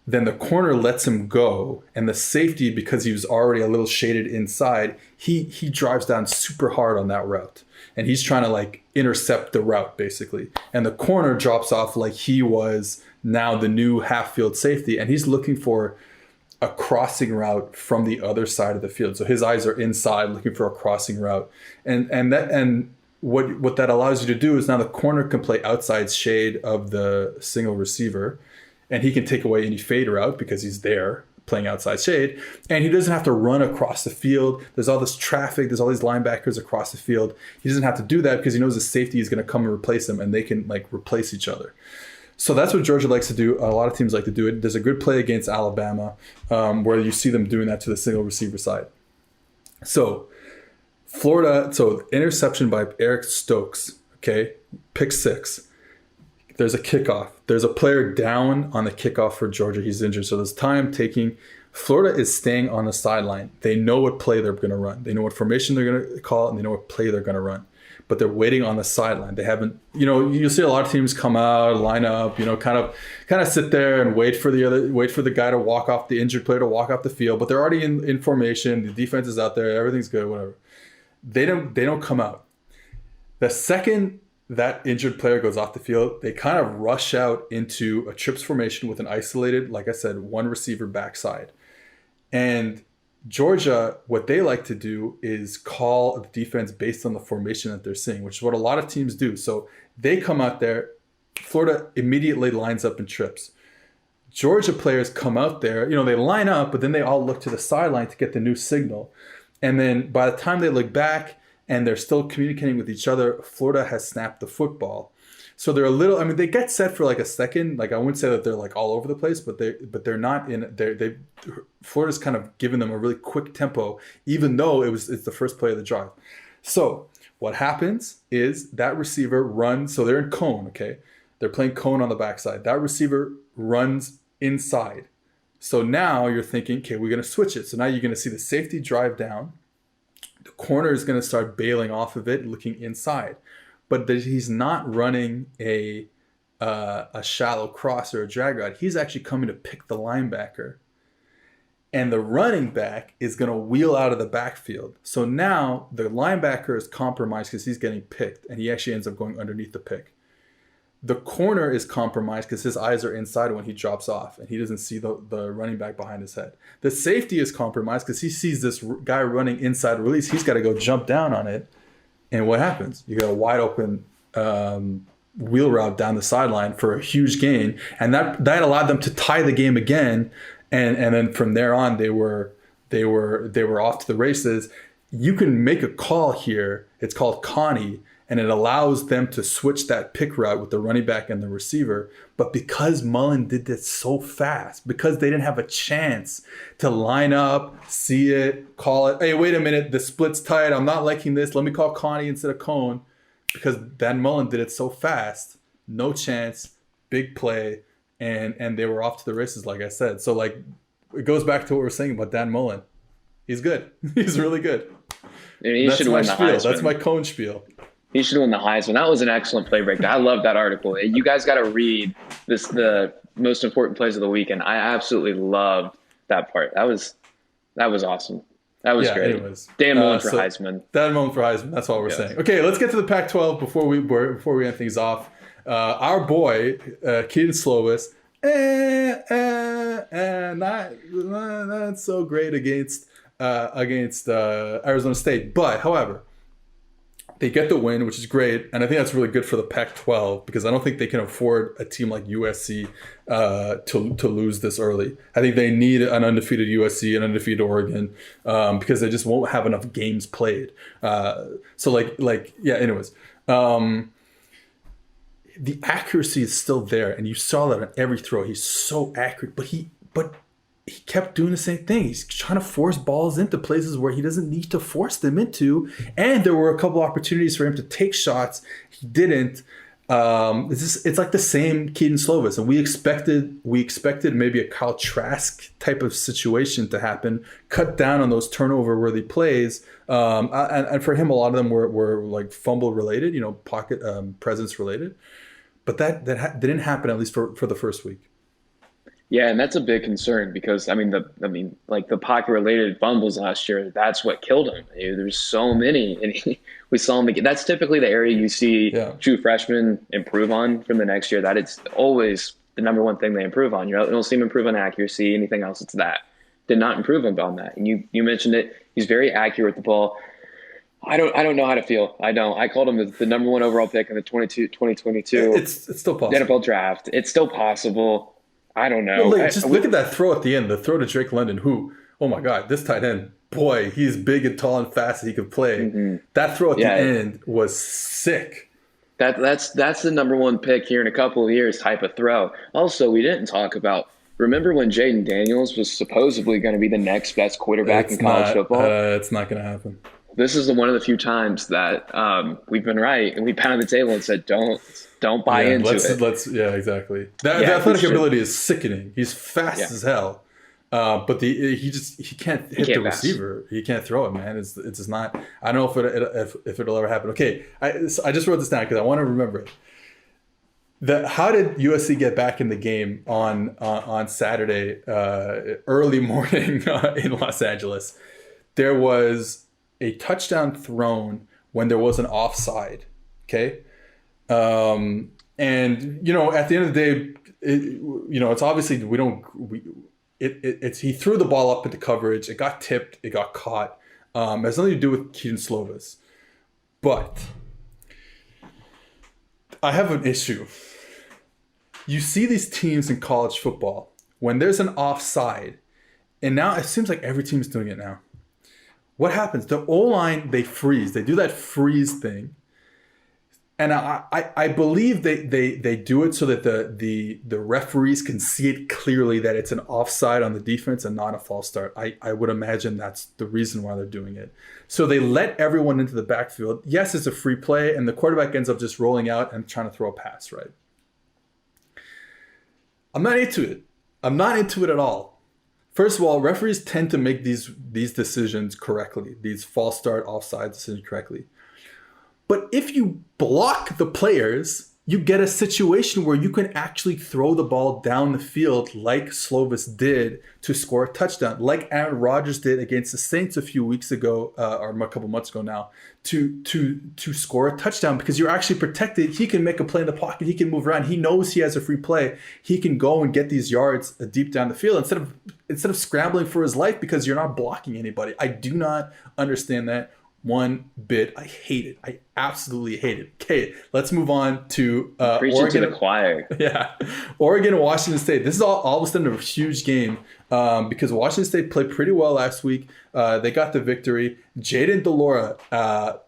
then the corner lets him go. And the safety, because he was already a little shaded inside, he drives down super hard on that route. And he's trying to like intercept the route basically. And the corner drops off like he was now the new half field safety. And he's looking for a crossing route from the other side of the field. So his eyes are inside looking for a crossing route. And what that allows you to do is now the corner can play outside shade of the single receiver, and he can take away any fade route because he's there playing outside shade, and he doesn't have to run across the field. There's all this traffic, there's all these linebackers across the field. He doesn't have to do that because he knows the safety is going to come and replace him, and they can like replace each other. So that's what Georgia likes to do. A lot of teams like to do it. There's a good play against Alabama where you see them doing that to the single receiver side. So Florida, interception by Eric Stokes, okay, pick 6. There's a kickoff. There's a player down on the kickoff for Georgia. He's injured. So there's time taking. Florida is staying on the sideline. They know what play they're going to run. They know what formation they're going to call, and they know what play they're going to run. But they're waiting on the sideline. They haven't, you'll see a lot of teams come out, line up, kind of sit there and wait for the guy to walk off, the injured player to walk off the field. But they're already in formation. The defense is out there. Everything's good, whatever. They don't come out. The second that injured player goes off the field, they kind of rush out into a trips formation with an isolated, like I said, one receiver backside. And Georgia, what they like to do is call the defense based on the formation that they're seeing, which is what a lot of teams do. So they come out there, Florida immediately lines up and trips. Georgia players come out there, they line up, but then they all look to the sideline to get the new signal. And then by the time they look back and they're still communicating with each other, Florida has snapped the football. So they're they get set for like a second. Like I wouldn't say that they're like all over the place, but they're not in. Florida's kind of given them a really quick tempo, even though it's the first play of the drive. So what happens is that receiver runs. So they're in cone. Okay, they're playing cone on the backside. That receiver runs inside. So now you're thinking, okay, we're going to switch it. So now you're going to see the safety drive down. The corner is going to start bailing off of it, looking inside. But he's not running a shallow cross or a drag route. He's actually coming to pick the linebacker. And the running back is going to wheel out of the backfield. So now the linebacker is compromised because he's getting picked. And he actually ends up going underneath the pick. the corner is compromised because his eyes are inside when he drops off and he doesn't see the running back behind his head. The safety is compromised because he sees this guy running inside release. He's got to go jump down on it. And what happens? You got a wide open wheel route down the sideline for a huge gain. And that allowed them to tie the game again. And then from there on, they were off to the races. You can make a call here. It's called Connie. And it allows them to switch that pick route with the running back and the receiver. But because Mullen did this so fast, because they didn't have a chance to line up, see it, call it, hey, wait a minute, the split's tight, I'm not liking this, let me call Connie instead of Cone. Because Dan Mullen did it so fast, no chance, big play, and they were off to the races, like I said. So, like, it goes back to what we're saying about Dan Mullen. He's good. He's really good. That's my spiel. That's my Cone spiel. He should win the Heisman. That was an excellent play breakdown. I love that article. You guys got to read the most important plays of the weekend. I absolutely loved that part. That was awesome. That was great. Anyways, Dan Mullen for Heisman. Dan Mullen for Heisman. That's all we're saying. Okay, let's get to the Pac-12 before we end things off. Our boy Keaton Slovis, not so great against Arizona State, but however. They get the win, which is great, and I think that's really good for the Pac-12 because I don't think they can afford a team like USC to lose this early. I think they need an undefeated USC, an undefeated Oregon, because they just won't have enough games played. Anyways, the accuracy is still there, and you saw that on every throw. He's so accurate, but he kept doing the same thing. He's trying to force balls into places where he doesn't need to force them into. And there were a couple opportunities for him to take shots. He didn't. It's like the same Keaton Slovis. And we expected maybe a Kyle Trask type of situation to happen, cut down on those turnover-worthy plays. And for him, a lot of them were like fumble-related, pocket presence-related. But that didn't happen, at least for the first week. Yeah, and that's a big concern because the pocket-related fumbles last year. That's what killed him. There's so many, and we saw him. That's typically the area you see true freshmen improve on from the next year. That it's always the number one thing they improve on. You don't see him improve on accuracy. Anything else, it's that. Did not improve on that. And you mentioned it. He's very accurate with the ball. I don't know how to feel. I don't. I called him the number one overall pick in the 2022. It's still possible. NFL draft. It's still possible. I don't know. Well, look at that throw at the end. The throw to Drake London, who, oh my God, this tight end, boy, he's big and tall and fast and he could play. Mm-hmm. That throw at the end was sick. That's the number one pick here in a couple of years type of throw. Also, we didn't talk about, remember when Jaden Daniels was supposedly going to be the next best quarterback in college football? It's not going to happen. This is one of the few times that we've been right and we pounded the table and said, don't buy into it. Yeah, exactly. The athletic ability is sickening. He's fast as hell, but he can't hit the receiver. He can't throw it, man. It's just not. I don't know if it'll ever happen. Okay, I just wrote this down because I want to remember it. How did USC get back in the game on Saturday early morning in Los Angeles? There was a touchdown thrown when there was an offside. Okay. And at the end of the day, it's obviously he threw the ball up into coverage. It got tipped. It got caught. It has nothing to do with Keaton Slovis. But I have an issue. You see these teams in college football when there's an offside, and now it seems like every team is doing it now. What happens? The O-line, they freeze. They do that freeze thing. And I believe they do it so that the referees can see it clearly that it's an offside on the defense and not a false start. I would imagine that's the reason why they're doing it. So they let everyone into the backfield. Yes, it's a free play, and the quarterback ends up just rolling out and trying to throw a pass, right? I'm not into it. I'm not into it at all. First of all, referees tend to make these decisions correctly, these false start, offside decisions correctly. But if you block the players, you get a situation where you can actually throw the ball down the field like Slovis did to score a touchdown, like Aaron Rodgers did against the Saints a few weeks ago, or a couple months ago now, to score a touchdown, because you're actually protected. He can make a play in the pocket. He can move around. He knows he has a free play. He can go and get these yards deep down the field instead of scrambling for his life because you're not blocking anybody. I do not understand that one bit. I hate it. I absolutely hate it. Okay, let's move on to Preaching Oregon. to the choir. Yeah, Oregon and Washington State. This is all of a sudden a huge game because Washington State played pretty well last week. They got the victory. Jaden DeLora,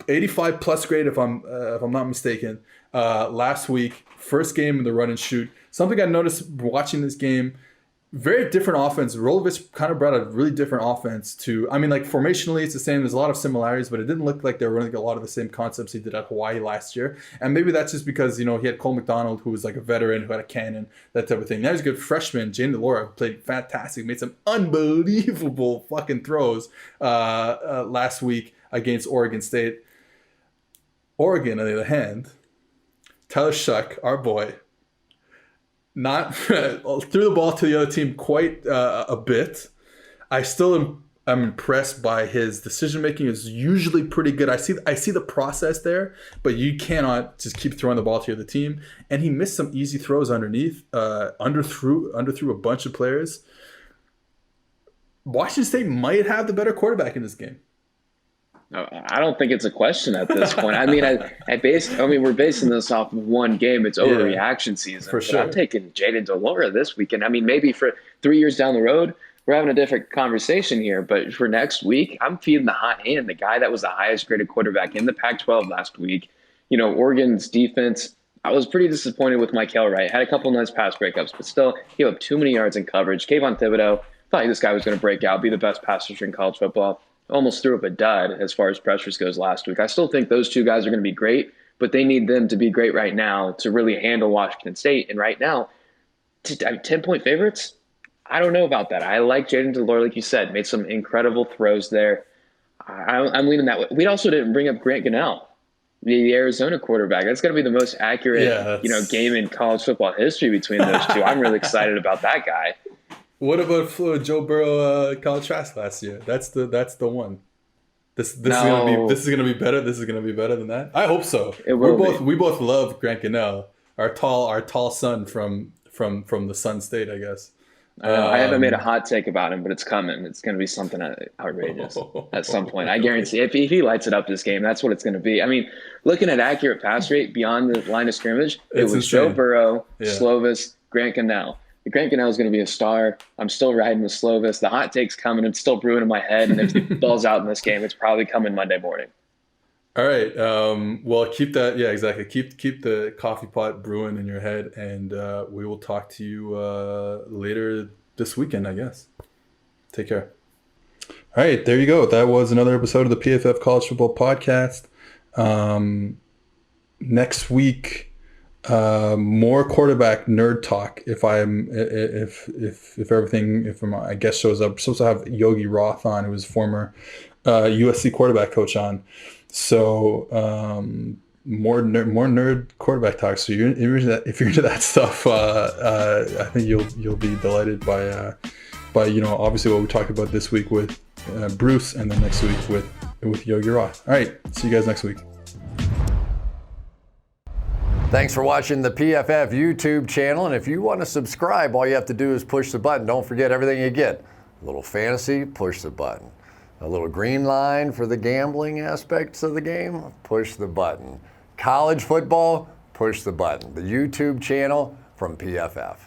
85 plus grade if I'm not mistaken. Last week, first game in the run and shoot. Something I noticed watching this game. Very different offense. Rolovich kind of brought a really different offense to, like formationally it's the same. There's a lot of similarities, but it didn't look like they were running a lot of the same concepts he did at Hawaii last year. And maybe that's just because, he had Cole McDonald, who was like a veteran, who had a cannon, that type of thing. Now he's a good freshman. Jane DeLora played fantastic, made some unbelievable fucking throws last week against Oregon State. Oregon, on the other hand, Tyler Shuck, our boy, not threw the ball to the other team quite a bit. I still am impressed by his decision making. Is usually pretty good. I see the process there, but you cannot just keep throwing the ball to the other team. And he missed some easy throws underneath. Underthrew a bunch of players. Washington State might have the better quarterback in this game. I don't think it's a question at this point. We're basing this off of one game. It's overreaction season. For sure. I'm taking Jaden DeLora this weekend. Maybe for 3 years down the road, we're having a different conversation here. But for next week, I'm feeding the hot hand. The guy that was the highest graded quarterback in the Pac-12 last week. Oregon's defense, I was pretty disappointed with Mykel Wright. Had a couple nice pass breakups, but still gave up too many yards in coverage. Kayvon Thibodeau, thought this guy was going to break out, be the best pass rusher in college football. Almost threw up a dud as far as pressures goes last week. I still think those two guys are going to be great, but they need them to be great right now to really handle Washington State. And right now, 10-point favorites, I don't know about that. I like Jaden DeLore, like you said, made some incredible throws there. I'm leaning that way. We also didn't bring up Grant Gunnell, the Arizona quarterback. That's going to be the most accurate game in college football history between those two. I'm really excited about that guy. What about Joe Burrow college trash last year? That's the one. This is gonna be better. This is gonna be better than that. I hope so. We both love Grant Gunnell, our tall son from the Sun State, I guess. I haven't made a hot take about him, but it's coming. It's going to be something outrageous at some point. I guarantee. If he lights it up this game, that's what it's going to be. Looking at accurate pass rate beyond the line of scrimmage, it was insane. Joe Burrow, Slovis, Grant Gunnell. Grant Gunnell is going to be a star. I'm still riding with Slovis. The hot take's coming. It's still brewing in my head. And if the ball's out in this game, it's probably coming Monday morning. All right. Well, keep that. Yeah, exactly. Keep the coffee pot brewing in your head. And we will talk to you later this weekend, I guess. Take care. All right. There you go. That was another episode of the PFF College Football Podcast. Next week, more quarterback nerd talk. If my guest shows up, I'm supposed to have Yogi Roth on, who was former USC quarterback coach on. So more nerd quarterback talk. So if you're into that stuff, I think you'll be delighted by obviously what we talked about this week with Bruce, and then next week with Yogi Roth. All right, see you guys next week. Thanks for watching the PFF YouTube channel. And if you want to subscribe, all you have to do is push the button. Don't forget everything you get. A little fantasy, push the button. A little green line for the gambling aspects of the game, push the button. College football, push the button. The YouTube channel from PFF.